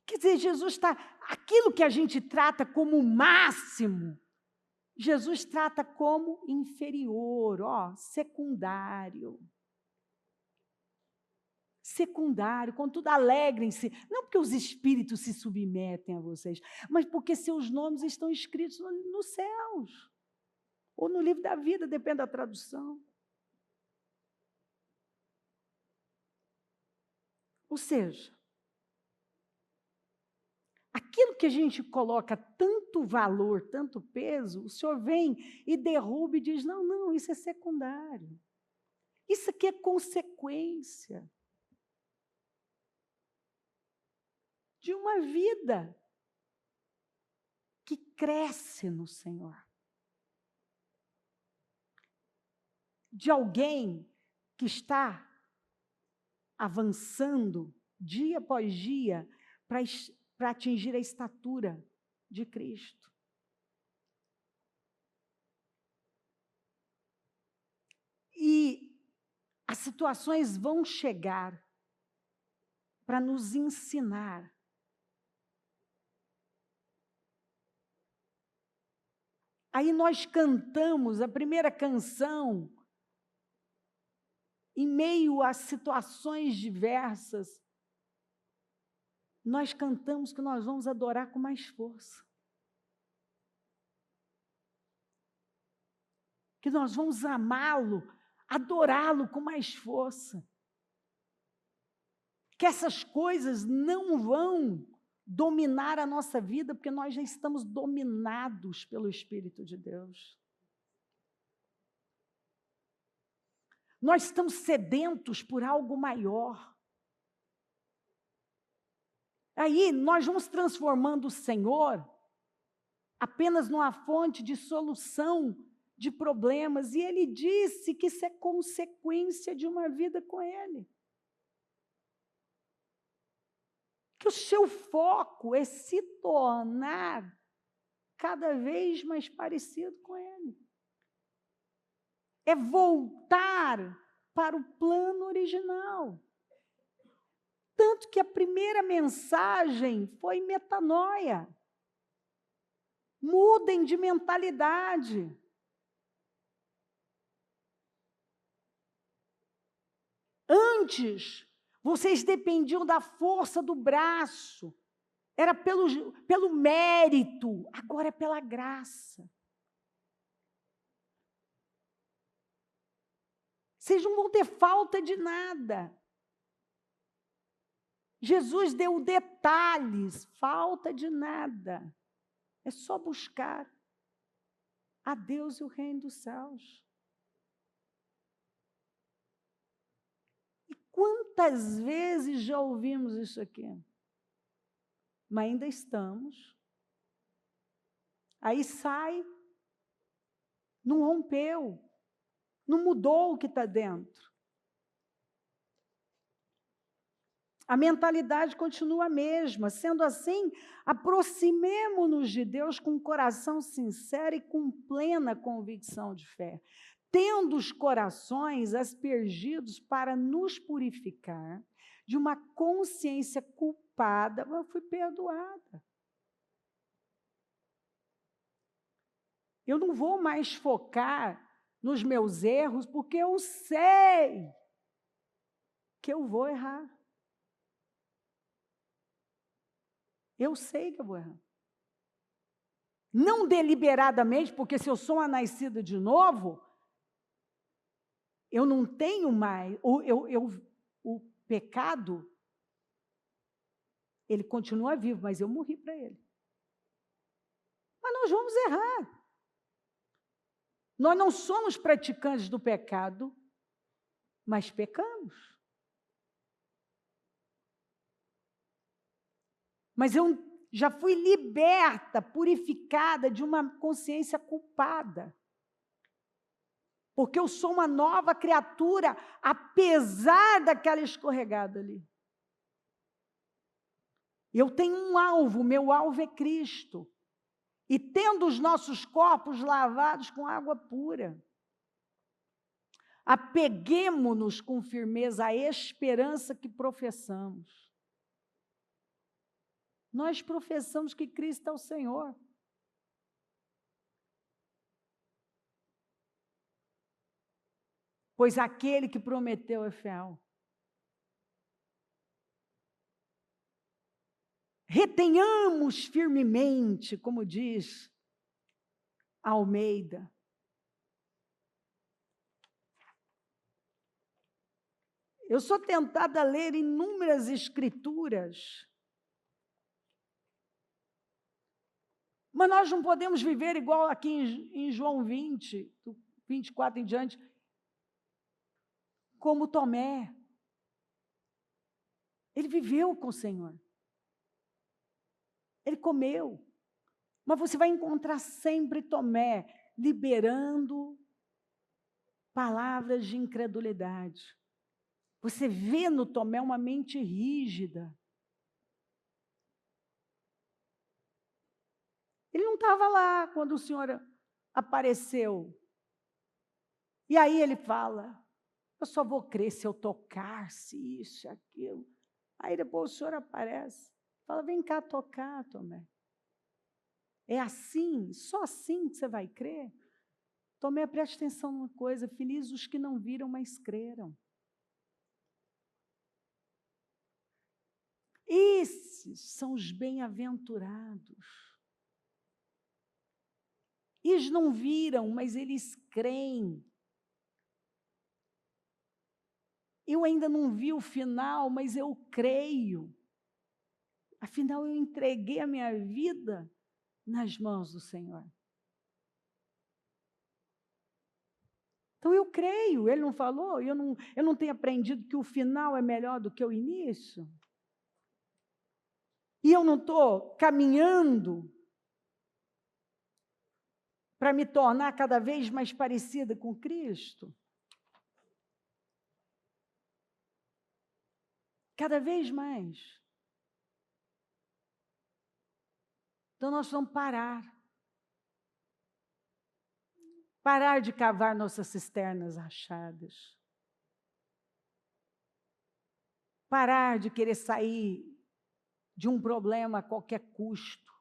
Quer dizer, Jesus está... Aquilo que a gente trata como o máximo, Jesus trata como inferior, secundário. Secundário, contudo, alegrem-se, não porque os espíritos se submetem a vocês, mas porque seus nomes estão escritos nos céus, ou no livro da vida, depende da tradução. Ou seja, aquilo aquilo que a gente coloca tanto valor, tanto peso, o Senhor vem e derruba e diz, não, não, isso é secundário. Isso aqui é consequência de uma vida que cresce no Senhor. De alguém que está avançando dia após dia para atingir a estatura de Cristo. E as situações vão chegar para nos ensinar aí nós cantamos a primeira canção em meio a situações diversas, nós cantamos que nós vamos adorar com mais força. Que nós vamos amá-lo, adorá-lo com mais força. Que essas coisas não vão dominar a nossa vida, porque nós já estamos dominados pelo Espírito de Deus. Nós estamos sedentos por algo maior. Aí nós vamos transformando o Senhor apenas numa fonte de solução de problemas, e Ele disse que isso é consequência de uma vida com Ele. Que o seu foco é se tornar cada vez mais parecido com Ele. É voltar para o plano original. Tanto que a primeira mensagem foi metanoia. Mudem de mentalidade. Antes, vocês dependiam da força do braço. Era pelo mérito, agora é pela graça. Vocês não vão ter falta de nada. Jesus deu detalhes, falta de nada. É só buscar a Deus e o reino dos céus. E quantas vezes já ouvimos isso aqui? Mas ainda estamos. Aí sai, não rompeu, não mudou o que está dentro. A mentalidade continua a mesma. Sendo assim, aproximemo-nos de Deus com um coração sincero e com plena convicção de fé, tendo os corações aspergidos para nos purificar de uma consciência culpada, mas fui perdoada. Eu não vou mais focar nos meus erros, porque eu sei que eu vou errar. Eu sei que eu vou errar. Não deliberadamente, porque se eu sou uma nascida de novo, eu não tenho mais, o pecado, ele continua vivo, mas eu morri para ele. Mas nós vamos errar. Nós não somos praticantes do pecado, mas pecamos. Mas eu já fui liberta, purificada de uma consciência culpada. Porque eu sou uma nova criatura, apesar daquela escorregada ali. Eu tenho um alvo, meu alvo é Cristo. E tendo os nossos corpos lavados com água pura, apeguemo-nos com firmeza à esperança que professamos. Nós professamos que Cristo é o Senhor. Pois aquele que prometeu é fiel. Retenhamos firmemente, como diz Almeida. Eu sou tentada a ler inúmeras escrituras Mas nós não podemos viver igual aqui em João 20, 24 em diante, como Tomé. Ele viveu com o Senhor. Ele comeu. Mas você vai encontrar sempre Tomé liberando palavras de incredulidade. Você vê no Tomé uma mente rígida. Ele não estava lá quando o Senhor apareceu. E aí ele fala, eu só vou crer se eu tocar, se isso, aquilo. Aí depois o Senhor aparece, fala, vem cá tocar, Tomé. É assim, só assim que você vai crer? Tomé, preste atenção numa coisa, felizes os que não viram, mas creram. Esses são os bem-aventurados. Eles não viram, mas eles creem. Eu ainda não vi o final, mas eu creio. Afinal, eu entreguei a minha vida nas mãos do Senhor. Então, eu creio. Ele não falou? Eu não tenho aprendido que o final é melhor do que o início? E eu não estou caminhando para me tornar cada vez mais parecida com Cristo? Cada vez mais. Então, nós vamos parar. Parar de cavar nossas cisternas rachadas. Parar de querer sair de um problema a qualquer custo.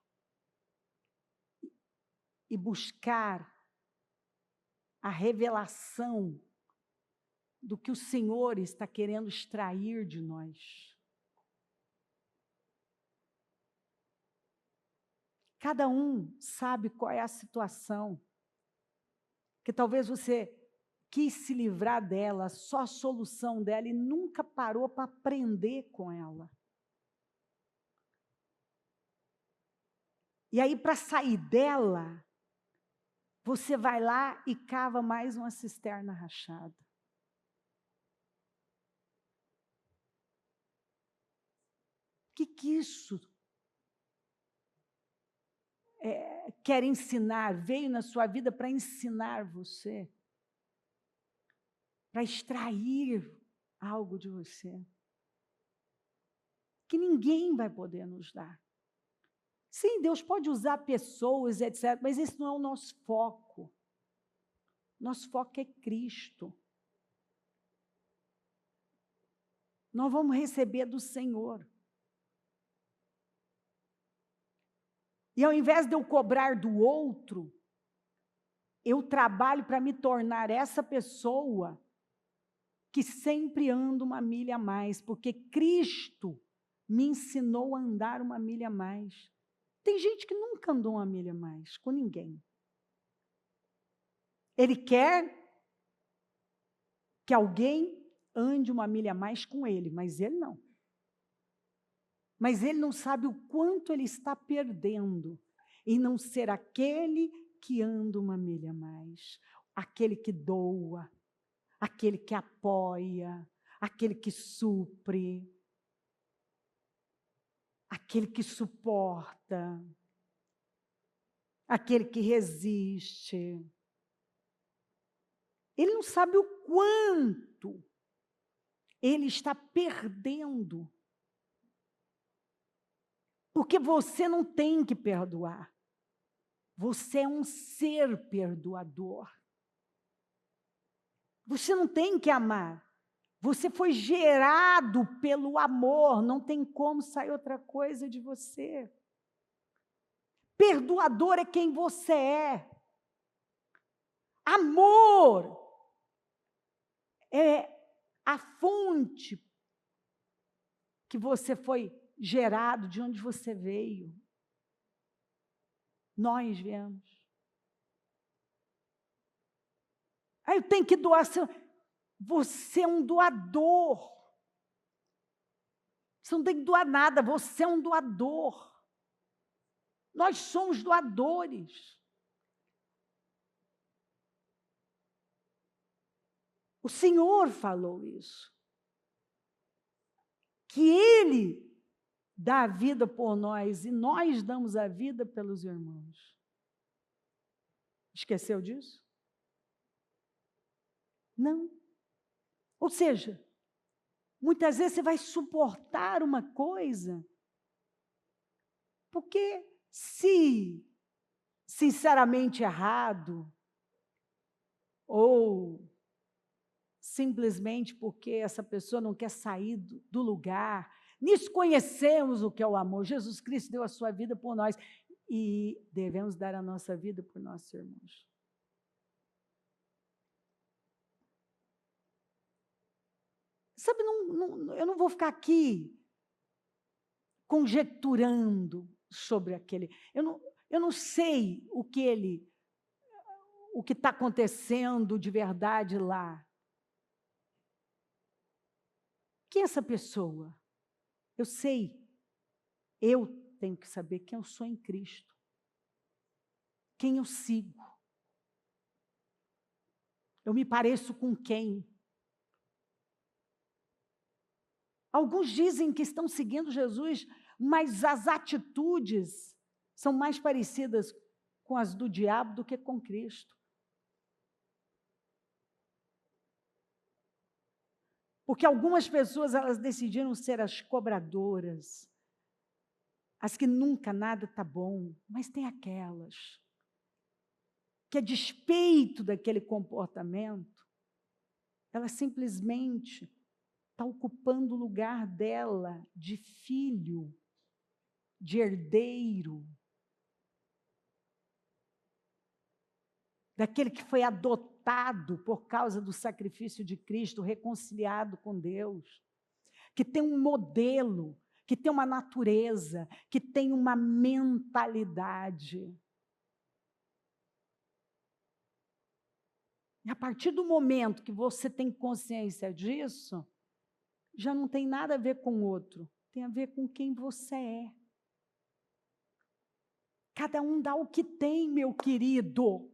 E buscar a revelação do que o Senhor está querendo extrair de nós. Cada um sabe qual é a situação, que talvez você quis se livrar dela, só a solução dela, e nunca parou para aprender com ela. E aí, para sair dela, você vai lá e cava mais uma cisterna rachada. O que isso quer ensinar? Veio na sua vida para ensinar você, para extrair algo de você, que ninguém vai poder nos dar. Sim, Deus pode usar pessoas, etc., mas esse não é o nosso foco. Nosso foco é Cristo. Nós vamos receber do Senhor. E ao invés de eu cobrar do outro, eu trabalho para me tornar essa pessoa que sempre anda uma milha a mais, porque Cristo me ensinou a andar uma milha a mais. Tem gente que nunca andou uma milha a mais com ninguém. Ele quer que alguém ande uma milha a mais com ele, mas ele não. Mas ele não sabe o quanto ele está perdendo em não ser aquele que anda uma milha a mais, aquele que doa, aquele que apoia, aquele que supre, aquele que suporta, aquele que resiste. Ele não sabe o quanto ele está perdendo. Porque você não tem que perdoar. Você é um ser perdoador. Você não tem que amar. Você foi gerado pelo amor. Não tem como sair outra coisa de você. Perdoador é quem você é. Amor é a fonte que você foi gerado, de onde você veio. Nós viemos. Aí eu tenho que doar. Você é um doador. Você não tem que doar nada, você é um doador. Nós somos doadores. O Senhor falou isso. Que Ele dá a vida por nós e nós damos a vida pelos irmãos. Esqueceu disso? Não. Ou seja, muitas vezes você vai suportar uma coisa, porque se sinceramente errado, ou simplesmente porque essa pessoa não quer sair do lugar, nisso conhecemos o que é o amor. Jesus Cristo deu a sua vida por nós e devemos dar a nossa vida por nossos irmãos. Sabe, eu não vou ficar aqui conjecturando sobre aquele. Eu não sei o que está acontecendo de verdade lá. Quem é essa pessoa? Eu sei. Eu tenho que saber quem eu sou em Cristo. Quem eu sigo. Eu me pareço com quem? Alguns dizem que estão seguindo Jesus, mas as atitudes são mais parecidas com as do diabo do que com Cristo. Porque algumas pessoas, elas decidiram ser as cobradoras, as que nunca nada está bom, mas tem aquelas que, a despeito daquele comportamento, ela simplesmente está ocupando o lugar dela de filho, de herdeiro, daquele que foi adotado por causa do sacrifício de Cristo, reconciliado com Deus, que tem um modelo, que tem uma natureza, que tem uma mentalidade. E a partir do momento que você tem consciência disso, já não tem nada a ver com o outro, tem a ver com quem você é. Cada um dá o que tem, meu querido.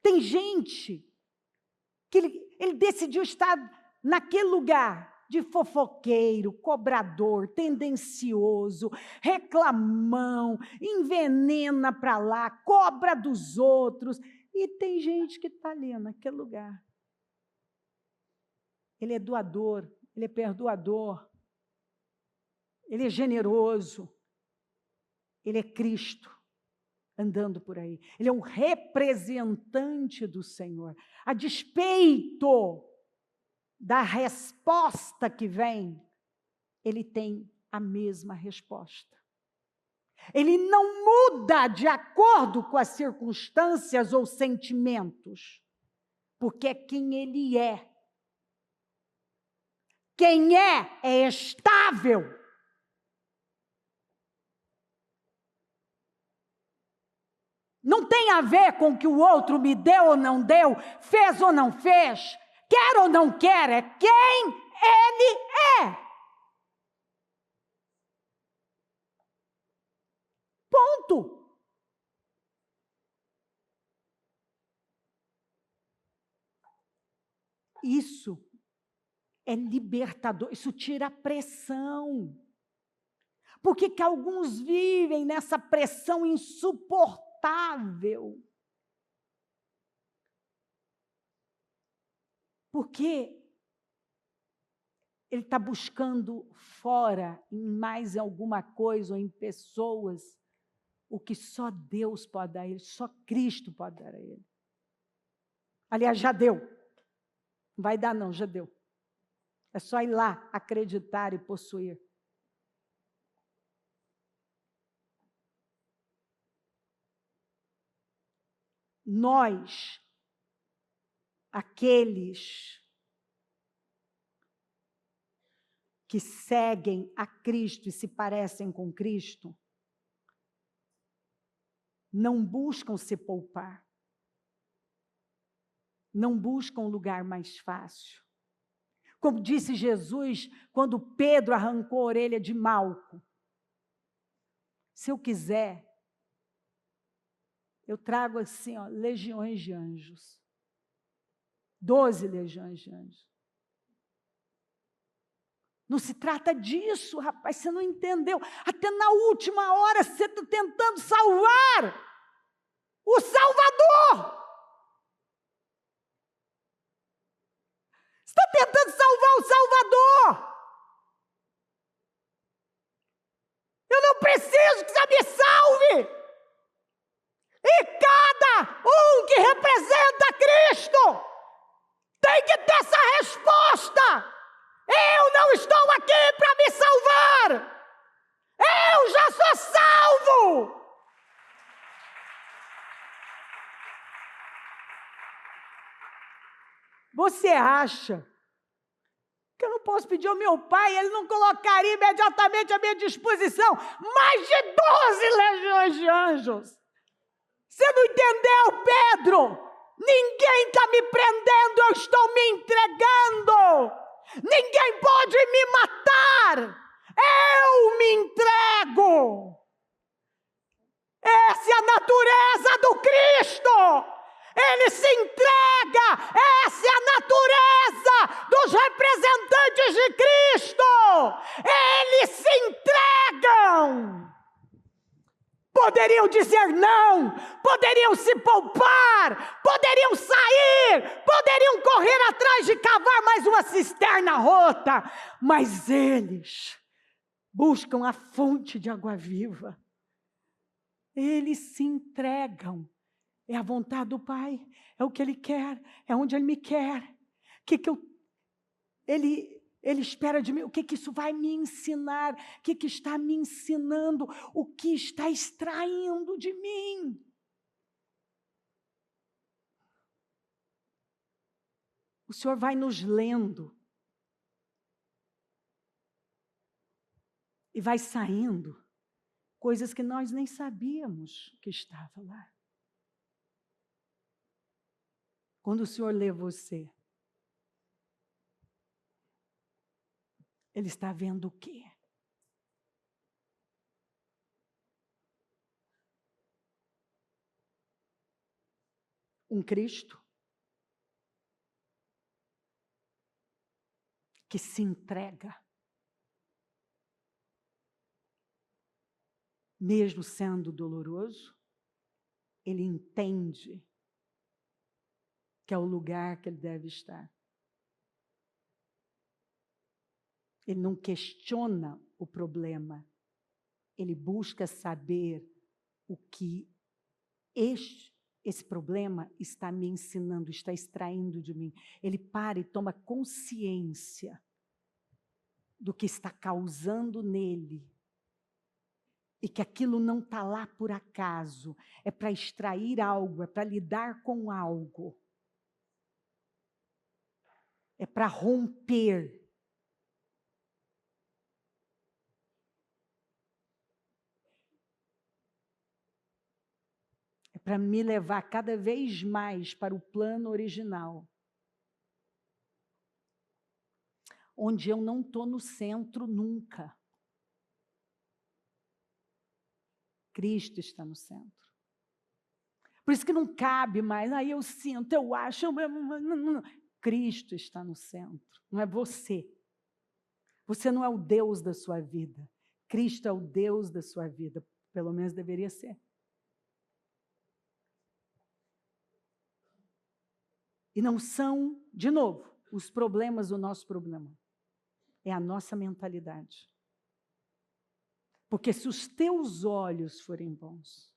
Tem gente que ele decidiu estar naquele lugar de fofoqueiro, cobrador, tendencioso, reclamão, envenena para lá, cobra dos outros. E tem gente que está ali naquele lugar. Ele é doador, ele é perdoador, ele é generoso, ele é Cristo andando por aí. Ele é um representante do Senhor. A despeito da resposta que vem, ele tem a mesma resposta. Ele não muda de acordo com as circunstâncias ou sentimentos, porque é quem ele é. Quem é estável. Não tem a ver com o que o outro me deu ou não deu, fez ou não fez, quer ou não quer, é quem ele é. Ponto. Isso é libertador, isso tira a pressão. Por que que alguns vivem nessa pressão insuportável? Porque ele está buscando fora, em mais alguma coisa, ou em pessoas, o que só Deus pode dar a ele, só Cristo pode dar a ele. Aliás, já deu. Não vai dar não, já deu. É só ir lá, acreditar e possuir. Nós, aqueles que seguem a Cristo e se parecem com Cristo, não buscam se poupar, não buscam um lugar mais fácil. Como disse Jesus, quando Pedro arrancou a orelha de Malco, Se eu quiser, eu trago assim, ó, legiões de anjos. 12 legiões de anjos. Não se trata disso, rapaz, você não entendeu. Até na última hora você está tentando salvar o Salvador. Você está tentando salvar o Salvador. Eu não preciso que você me salve. E cada um que representa Cristo tem que ter essa resposta. Eu não estou aqui para me salvar. Eu já sou salvo. Você acha que eu não posso pedir ao meu pai, ele não colocaria imediatamente à minha disposição mais de 12 legiões de anjos? Você não entendeu, Pedro? Ninguém está me prendendo, eu estou me entregando. Ninguém pode me matar. Eu me entrego. Essa é a natureza do Cristo. Ele se entrega. Essa é a natureza dos representantes de Cristo. Eles se entregam. Poderiam dizer não, poderiam se poupar, poderiam sair, poderiam correr atrás de cavar mais uma cisterna rota, mas eles buscam a fonte de água viva. Eles se entregam. É a vontade do Pai, é o que Ele quer, é onde Ele me quer. Ele espera de mim, o que isso vai me ensinar, o que está me ensinando, o que está extraindo de mim. O Senhor vai nos lendo e vai saindo coisas que nós nem sabíamos que estava lá. Quando o Senhor lê você, Ele está vendo o quê? Um Cristo que se entrega, mesmo sendo doloroso, Ele entende que é o lugar que Ele deve estar. Ele não questiona o problema, Ele busca saber o que esse problema está me ensinando, está extraindo de mim. Ele para e toma consciência do que está causando nele. E que aquilo não está lá por acaso, é para extrair algo, é para lidar com algo. É para romper. É para me levar cada vez mais para o plano original. Onde eu não estou no centro nunca. Cristo está no centro. Por isso que não cabe mais, aí eu sinto, eu acho, Cristo está no centro, não é você. Você não é o Deus da sua vida. Cristo é o Deus da sua vida, pelo menos deveria ser. E não são, de novo, os problemas o nosso problema. É a nossa mentalidade. Porque se os teus olhos forem bons,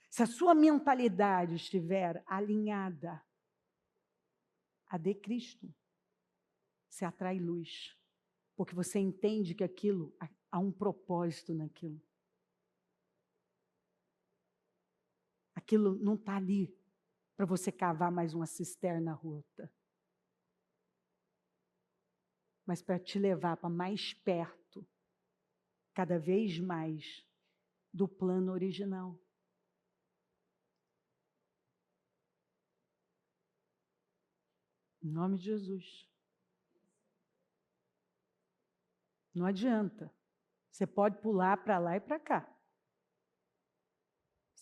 se a sua mentalidade estiver alinhada a de Cristo, você atrai luz. Porque você entende que aquilo, há um propósito naquilo. Aquilo não está ali para você cavar mais uma cisterna rota. Mas para te levar para mais perto, cada vez mais, do plano original. Em nome de Jesus. Não adianta. Você pode pular para lá e para cá.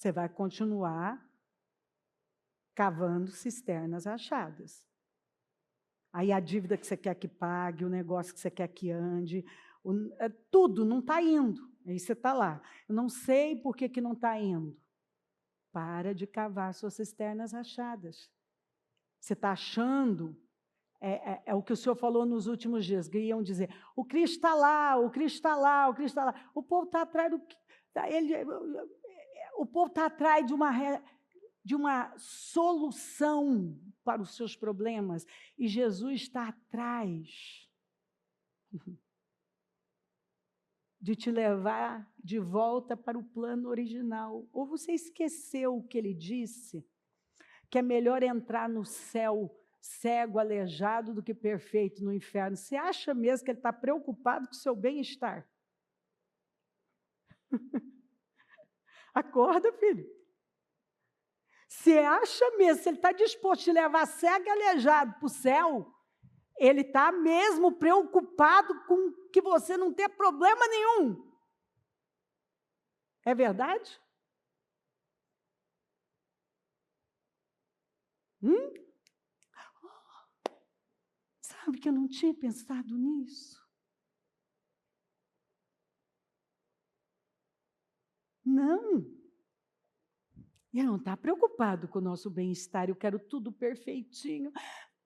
Você vai continuar cavando cisternas rachadas. Aí a dívida que você quer que pague, o negócio que você quer que ande, tudo não está indo. Aí você está lá. Eu não sei por que não está indo. Para de cavar suas cisternas rachadas. Você está achando, é o que o Senhor falou nos últimos dias, que iam dizer, o Cristo está lá, o Cristo está lá, o Cristo está lá. O povo está atrás do... o povo está atrás de uma solução para os seus problemas, e Jesus está atrás de te levar de volta para o plano original. Ou você esqueceu o que ele disse? Que é melhor entrar no céu cego, aleijado, do que perfeito no inferno. Você acha mesmo que ele está preocupado com o seu bem-estar? Acorda, filho. Você acha mesmo, se ele está disposto a te levar cego e aleijado para o céu, ele está mesmo preocupado com que você não tenha problema nenhum. É verdade? Sabe que eu não tinha pensado nisso? Não. Ele não está preocupado com o nosso bem-estar. Eu quero tudo perfeitinho,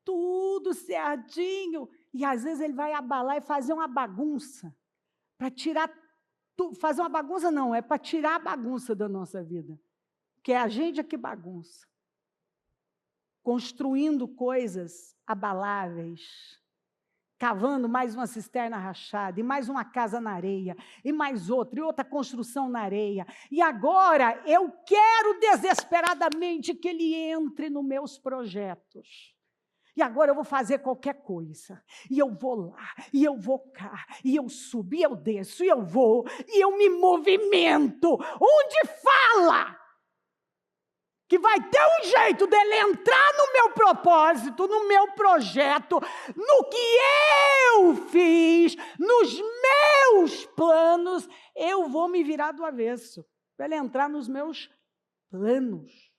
tudo certinho. E às vezes ele vai abalar e fazer uma bagunça. Para tirar tudo. Fazer uma bagunça não, é para tirar a bagunça da nossa vida. Que é a gente que bagunça. Construindo coisas abaláveis. Cavando mais uma cisterna rachada, e mais uma casa na areia, e mais outra, e outra construção na areia. E agora eu quero desesperadamente que ele entre nos meus projetos. E agora eu vou fazer qualquer coisa. E eu vou lá, e eu vou cá, e eu subo, e eu desço, e eu vou, e eu me movimento. Onde fala que vai ter um jeito dele entrar no meu propósito, no meu projeto, no que eu fiz, nos meus planos, eu vou me virar do avesso, para ele entrar nos meus planos.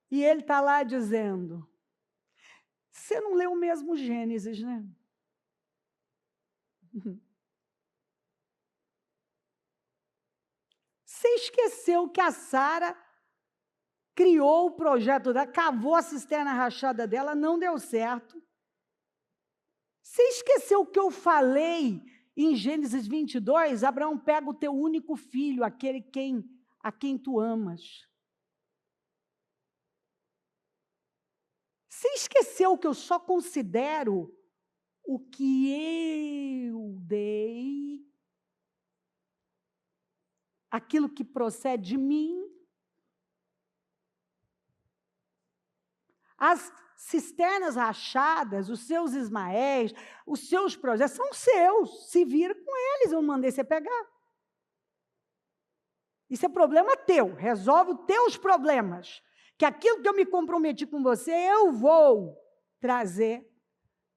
E ele está lá dizendo, você não leu o mesmo Gênesis, né? Você esqueceu que a Sara criou o projeto dela, cavou a cisterna rachada dela, não deu certo. Você esqueceu o que eu falei em Gênesis 22? Abraão, pega o teu único filho, aquele a quem tu amas. Você esqueceu que eu só considero o que eu dei, aquilo que procede de mim? As cisternas rachadas, os seus Ismaéis, os seus projetos são seus. Se vira com eles, eu não mandei você pegar. Isso é problema teu, resolve os teus problemas. Que aquilo que eu me comprometi com você, eu vou trazer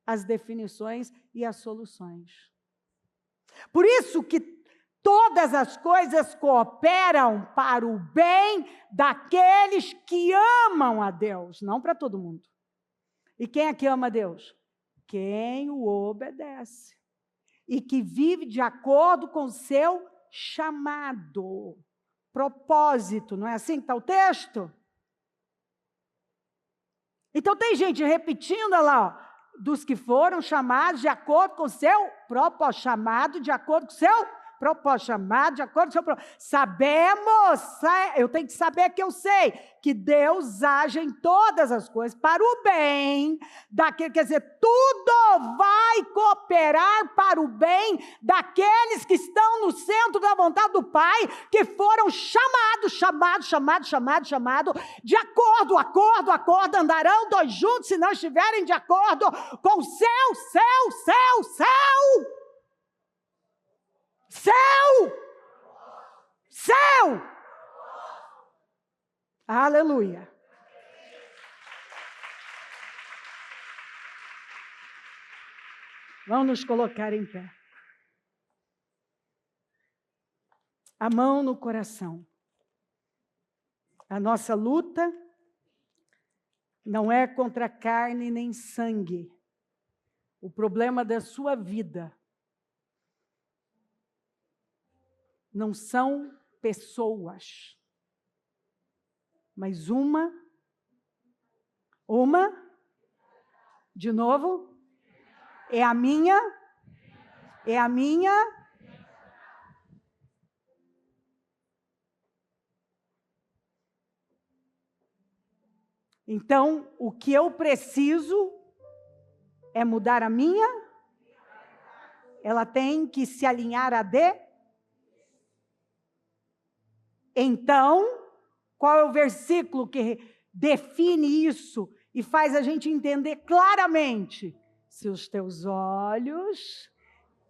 as definições e as soluções. Por isso que todas as coisas cooperam para o bem daqueles que amam a Deus, não para todo mundo. E quem é que ama a Deus? Quem o obedece. E que vive de acordo com o seu chamado, propósito. Não é assim que está o texto? Então tem gente repetindo lá, ó, dos que foram chamados de acordo com o seu propósito, chamado de acordo com o seu propósito, chamado de acordo com o seu propósito. Sabemos, eu tenho que saber que eu sei, que Deus age em todas as coisas para o bem daquele, quer dizer, tudo vai cooperar para o bem daqueles que estão no centro da vontade do Pai, que foram chamados, de acordo, andarão dois juntos se não estiverem de acordo com o céu. Aleluia. Vamos nos colocar em pé. a mão no coração. A nossa luta não é contra carne nem sangue. O problema da sua vida não são pessoas, mas de novo, é a minha. Então, o que eu preciso é mudar a minha, ela tem que se alinhar a de. Então, qual é o versículo que define isso e faz a gente entender claramente? Se os teus olhos,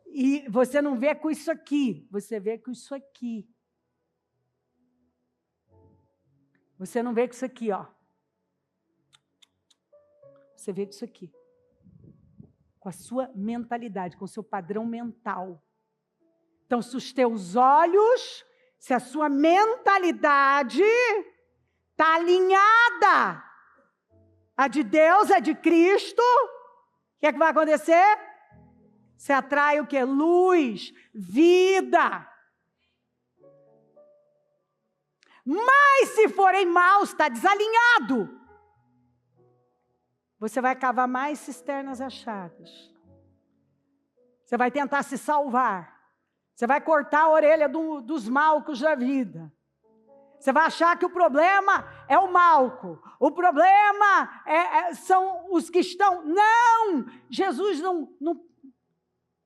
e você não vê com isso aqui, você vê com isso aqui. Você não vê com isso aqui, ó. Você vê com isso aqui. Com a sua mentalidade, com o seu padrão mental. Então, se os teus olhos, se a sua mentalidade está alinhada a de Deus, a de Cristo, o que é que vai acontecer? Você atrai o quê? Luz, vida. Mas se forem maus, está desalinhado. Você vai cavar mais cisternas achadas. Você vai tentar se salvar. Você vai cortar a orelha dos malcos da vida. Você vai achar que o problema é o malco. O problema são os que estão. Não! Jesus não.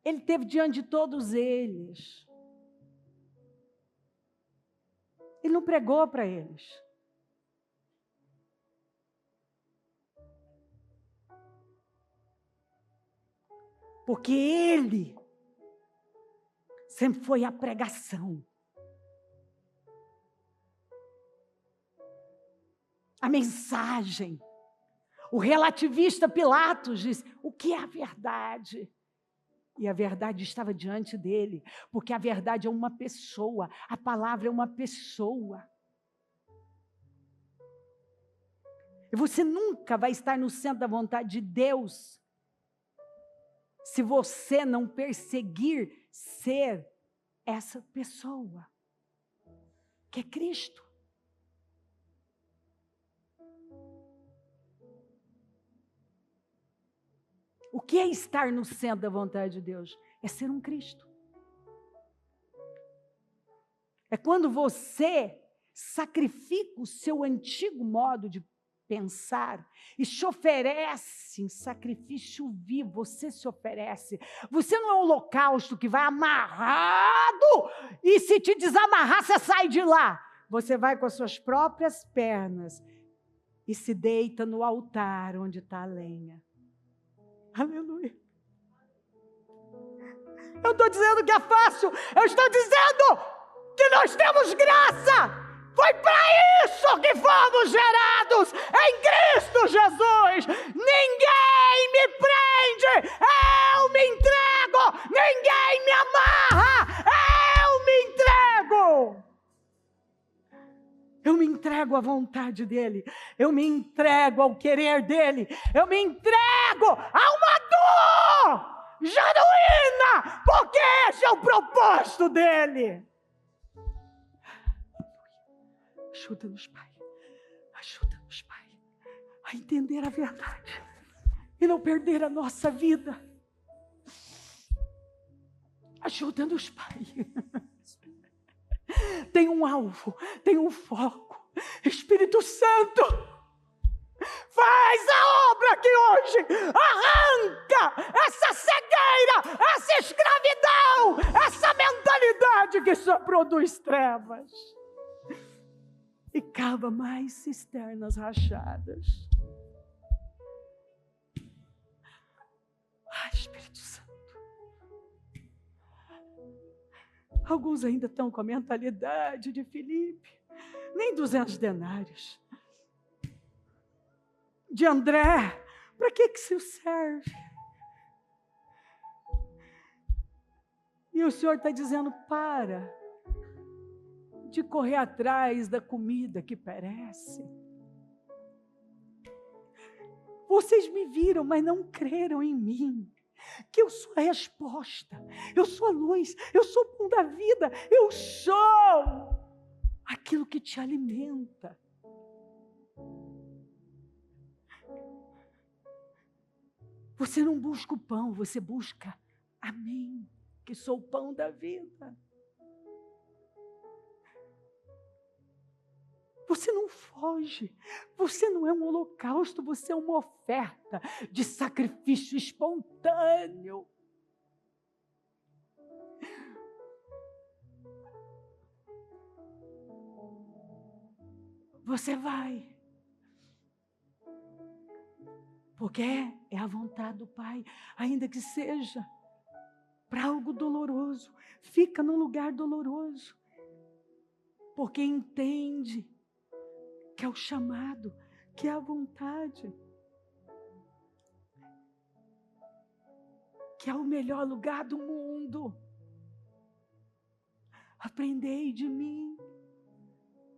Ele esteve diante de todos eles. Ele não pregou para eles. Porque ele sempre foi a pregação. A mensagem. O relativista Pilatos diz: o que é a verdade? E a verdade estava diante dele, porque a verdade é uma pessoa, a palavra é uma pessoa. E você nunca vai estar no centro da vontade de Deus se você não perseguir ser essa pessoa, que é Cristo. O que é estar no centro da vontade de Deus? É ser um Cristo. É quando você sacrifica o seu antigo modo de pensar e se oferece em sacrifício vivo. Você se oferece. Você não é um holocausto que vai amarrado e se te desamarrar, você sai de lá. Você vai com as suas próprias pernas e se deita no altar onde está a lenha. Aleluia. Eu estou dizendo que é fácil. Eu estou dizendo que nós temos graça. Foi para isso que fomos gerados em Cristo Jesus. Ninguém me prende, eu me entrego. Ninguém me amarra, eu me entrego. Eu me entrego à vontade dEle. Eu me entrego ao querer dEle. Eu me entrego a uma dor genuína, porque esse é o propósito dEle. Ajuda-nos, Pai. Ajuda-nos, Pai, a entender a verdade e não perder a nossa vida. Ajuda-nos, Pai. Tem um alvo, tem um foco. Espírito Santo, faz a obra que hoje arranca essa cegueira, essa escravidão, essa mentalidade que só produz trevas. E cava mais cisternas rachadas. Ai, Espírito Santo. Alguns ainda estão com a mentalidade de Filipe. Nem 200 denários. De André. Para que isso serve? E o Senhor está dizendo: para. de correr atrás da comida que perece. Vocês me viram, mas não creram em mim. Que eu sou a resposta, eu sou a luz, eu sou o pão da vida, eu sou aquilo que te alimenta. Você não busca o pão, você busca a mim, que sou o pão da vida. Você não foge, você não é um holocausto, você é uma oferta de sacrifício espontâneo. Você vai, porque é a vontade do Pai, ainda que seja para algo doloroso, fica num lugar doloroso, porque entende que é o chamado, que é a vontade, que é o melhor lugar do mundo. Aprendei de mim,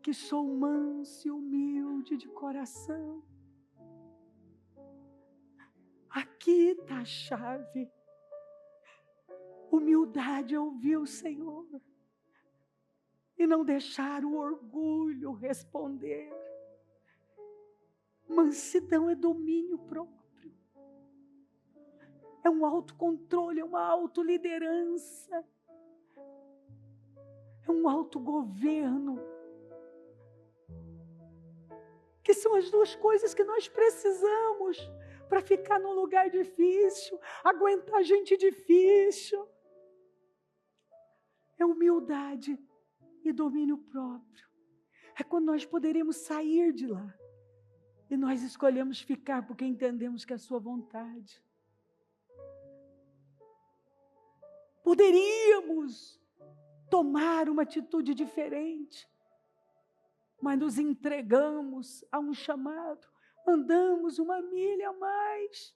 que sou manso e humilde de coração. Aqui está a chave. Humildade é ouvir o Senhor e não deixar o orgulho responder. Mansidão é domínio próprio. É um autocontrole, é uma autoliderança. É um autogoverno. Que são as duas coisas que nós precisamos para ficar num lugar difícil, aguentar gente difícil. É humildade e domínio próprio. É quando nós poderemos sair de lá. E nós escolhemos ficar porque entendemos que é a sua vontade. Poderíamos tomar uma atitude diferente, mas nos entregamos a um chamado, andamos uma milha a mais.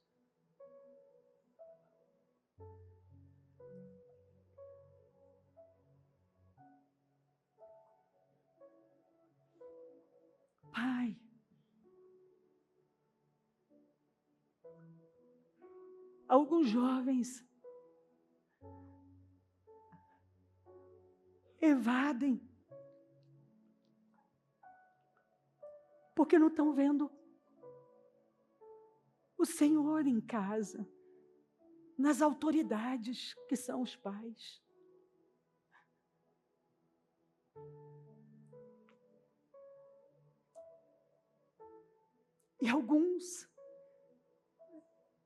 Pai, alguns jovens evadem, porque não estão vendo o Senhor em casa, nas autoridades que são os pais. E alguns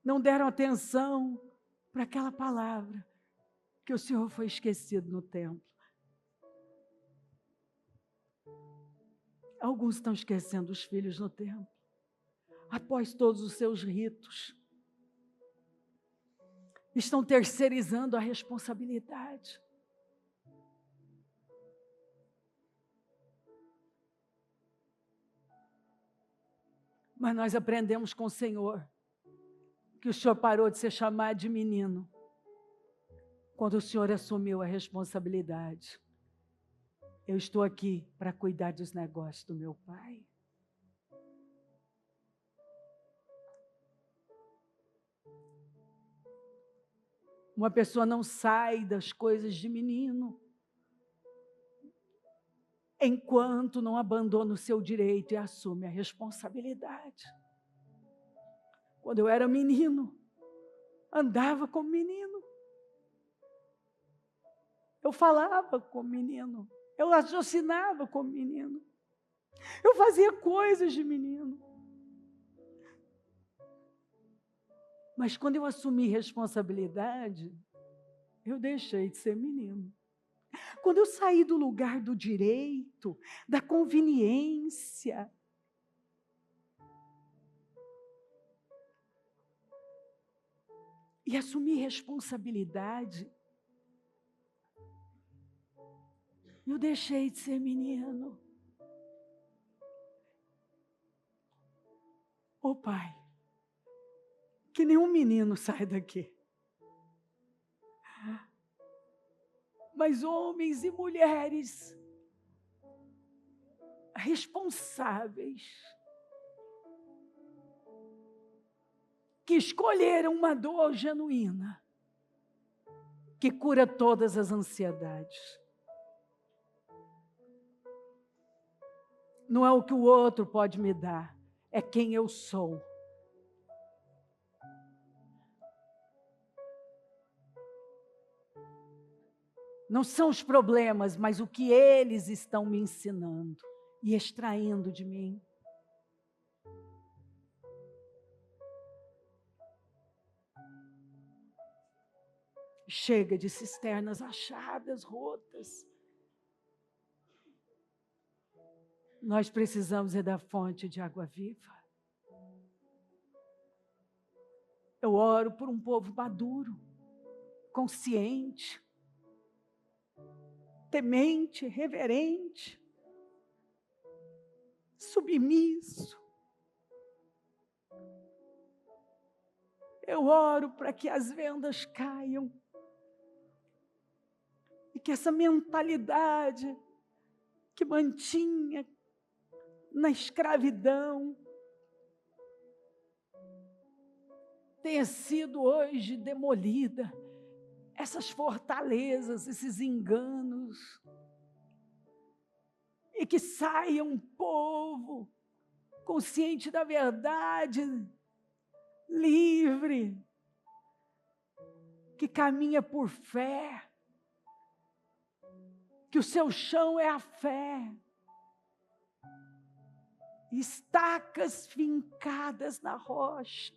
não deram atenção para aquela palavra que o Senhor foi esquecido no templo. Alguns estão esquecendo os filhos no templo, após todos os seus ritos. Estão terceirizando a responsabilidade. Mas nós aprendemos com o Senhor que o Senhor parou de ser chamado de menino quando o Senhor assumiu a responsabilidade. Eu estou aqui para cuidar dos negócios do meu Pai. Uma pessoa não sai das coisas de menino enquanto não abandona o seu direito e assume a responsabilidade. Quando eu era menino, andava como menino. Eu falava como menino. Eu raciocinava como menino. Eu fazia coisas de menino. Mas quando eu assumi responsabilidade, eu deixei de ser menino. Quando eu saí do lugar do direito, da conveniência, e assumi responsabilidade, eu deixei de ser menino. Ô Pai, que nenhum menino sai daqui. Mas homens e mulheres responsáveis que escolheram uma dor genuína que cura todas as ansiedades. Não é o que o outro pode me dar, é quem eu sou. Não são os problemas, mas o que eles estão me ensinando e extraindo de mim. Chega de cisternas achadas, rotas. Nós precisamos da fonte de água viva. Eu oro por um povo maduro, consciente, temente, reverente, submisso. Eu oro para que as vendas caiam e que essa mentalidade que mantinha na escravidão tenha sido hoje demolida. Essas fortalezas, esses enganos, e que saia um povo consciente da verdade, livre, que caminha por fé, que o seu chão é a fé, estacas fincadas na rocha,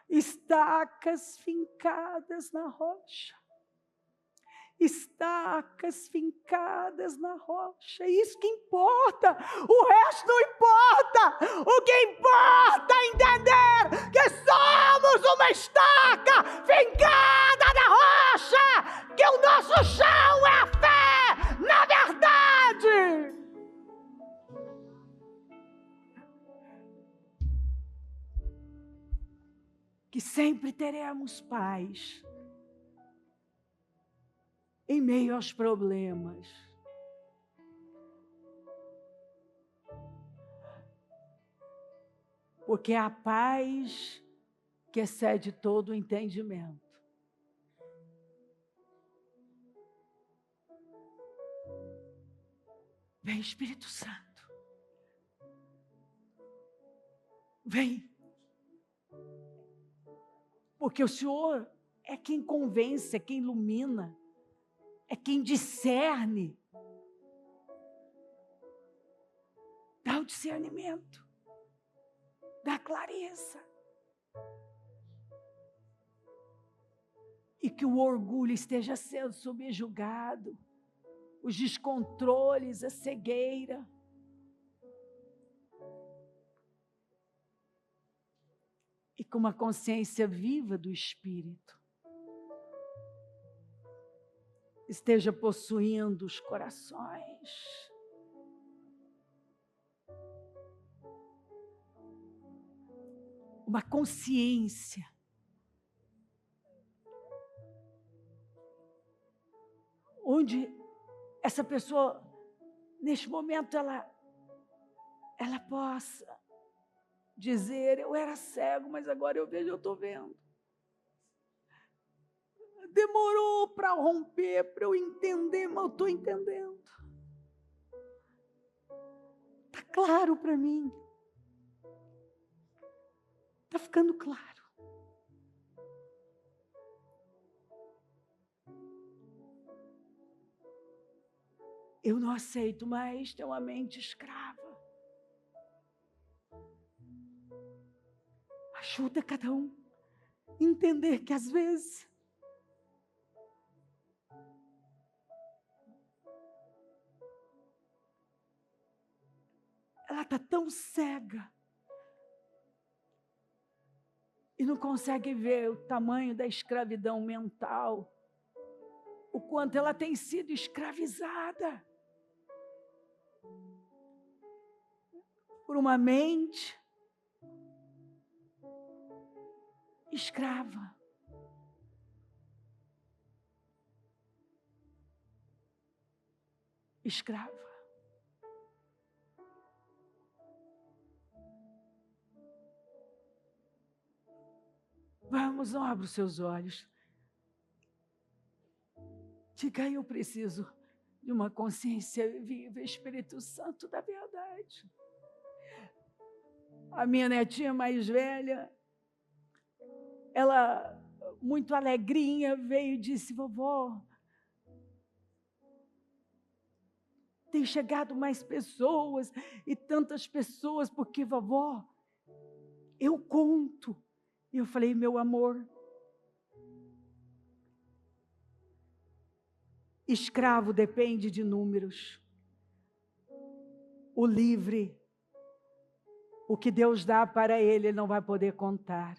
estacas fincadas na rocha, estacas fincadas na rocha, é isso que importa, o resto não importa, o que importa é entender que somos uma estaca fincada na rocha, que o nosso chão é a fé, na verdade. Que sempre teremos paz em meio aos problemas. Porque é a paz que excede todo o entendimento. Vem, Espírito Santo. Vem. Porque o Senhor é quem convence, é quem ilumina, é quem discerne. Dá o discernimento, dá a clareza. E que o orgulho esteja sendo subjugado, os descontroles, a cegueira. E com uma consciência viva do Espírito, esteja possuindo os corações. Uma consciência onde essa pessoa, neste momento, ela possa dizer: eu era cego, mas agora eu vejo, eu estou vendo. Demorou para romper, para eu entender, mas eu estou entendendo. Está claro para mim. Está ficando claro. Eu não aceito mais ter uma mente escrava. Ajuda cada um a entender que às vezes ela está tão cega e não consegue ver o tamanho da escravidão mental, o quanto ela tem sido escravizada por uma mente escrava. Escrava. Vamos, não abra os seus olhos. Diga, eu preciso de uma consciência viva, Espírito Santo da verdade. A minha netinha mais velha, ela, muito alegrinha, veio e disse: vovó, tem chegado mais pessoas e tantas pessoas, porque vovó, eu conto. E eu falei: meu amor, escravo depende de números. O livre, o que Deus dá para ele não vai poder contar.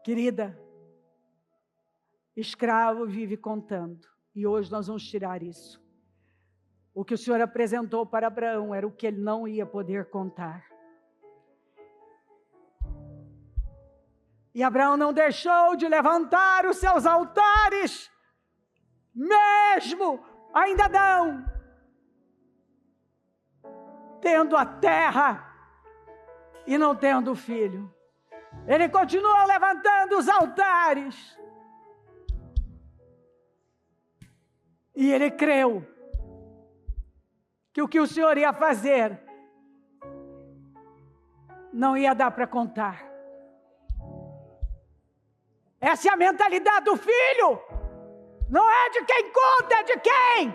Querida, escravo vive contando. E hoje nós vamos tirar isso. O que o Senhor apresentou para Abraão era o que ele não ia poder contar. E Abraão não deixou de levantar os seus altares, mesmo ainda não tendo a terra e não tendo filho. Ele continuou levantando os altares. E ele creu que o que Senhor ia fazer não ia dar para contar. Essa é a mentalidade do filho. Não é de quem conta, é de quem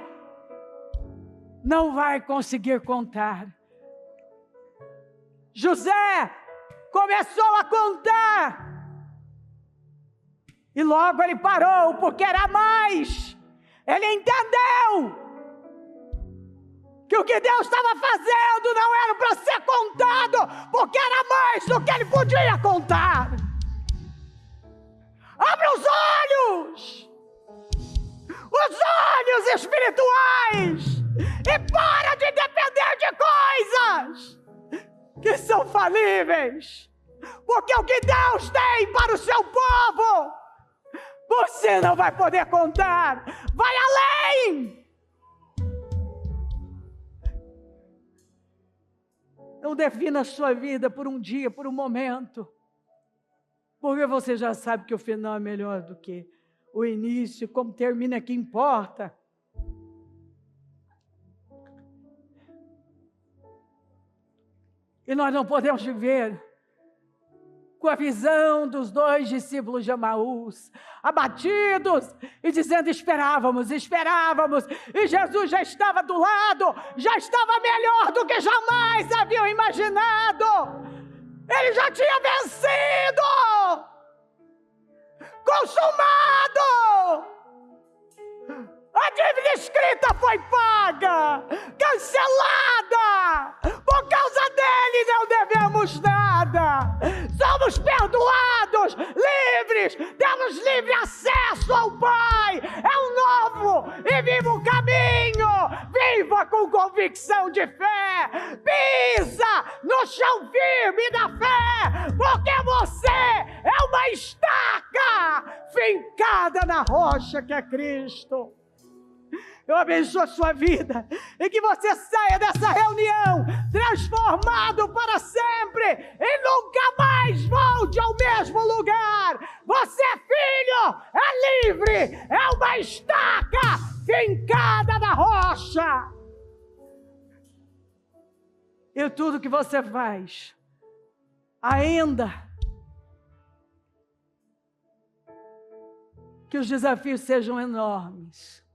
não vai conseguir contar. José começou a contar. E logo ele parou, porque era mais. Ele entendeu que o que Deus estava fazendo não era para ser contado, porque era mais do que ele podia contar. Abra os olhos espirituais, e para de depender de coisas que são falíveis, porque o que Deus tem para o seu povo, você não vai poder contar. Vai além. Não defina a sua vida por um dia, por um momento, porque você já sabe que o final é melhor do que o início. Como termina é que importa. E nós não podemos viver com a visão dos 2 discípulos de Emaús, abatidos e dizendo: esperávamos, e Jesus já estava do lado, já estava melhor do que jamais haviam imaginado. Ele já tinha vencido, consumado. A dívida escrita foi paga, cancelada. Por causa dele não devemos nada. Somos perdoados, livres, temos livre acesso ao Pai. É um novo e vivo caminho. Viva com convicção de fé. Pisa no chão firme da fé, porque você é uma estaca fincada na rocha que é Cristo. Eu abençoo a sua vida e que você saia dessa reunião transformado para sempre e nunca mais volte ao mesmo lugar. Você é filho, é livre, é uma estaca fincada na rocha. E tudo que você faz, ainda que os desafios sejam enormes,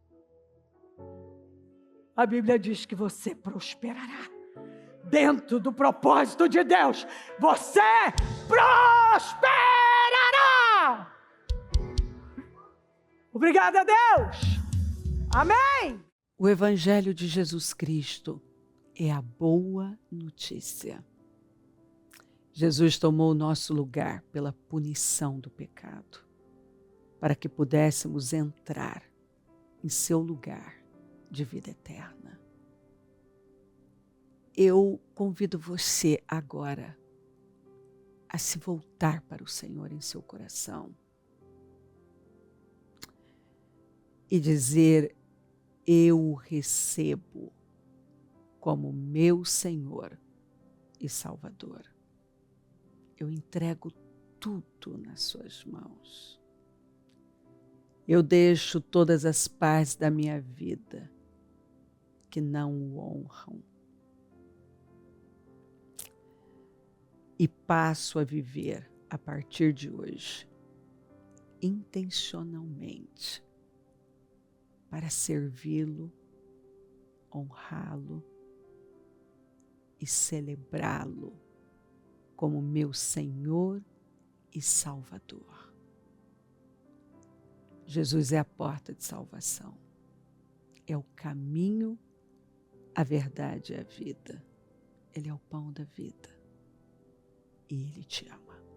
a Bíblia diz que você prosperará. Dentro do propósito de Deus, você prosperará. Obrigada a Deus. Amém. O Evangelho de Jesus Cristo é a boa notícia. Jesus tomou o nosso lugar pela punição do pecado, para que pudéssemos entrar em seu lugar de vida eterna. Eu convido você agora a se voltar para o Senhor em seu coração e dizer: eu o recebo como meu Senhor e Salvador. Eu entrego tudo nas suas mãos. Eu deixo todas as partes da minha vida que não o honram e passo a viver a partir de hoje intencionalmente para servi-lo, honrá-lo e celebrá-lo como meu Senhor e Salvador. Jesus é a porta de salvação, é o caminho, a verdade e a vida. Ele é o pão da vida e Ele te ama.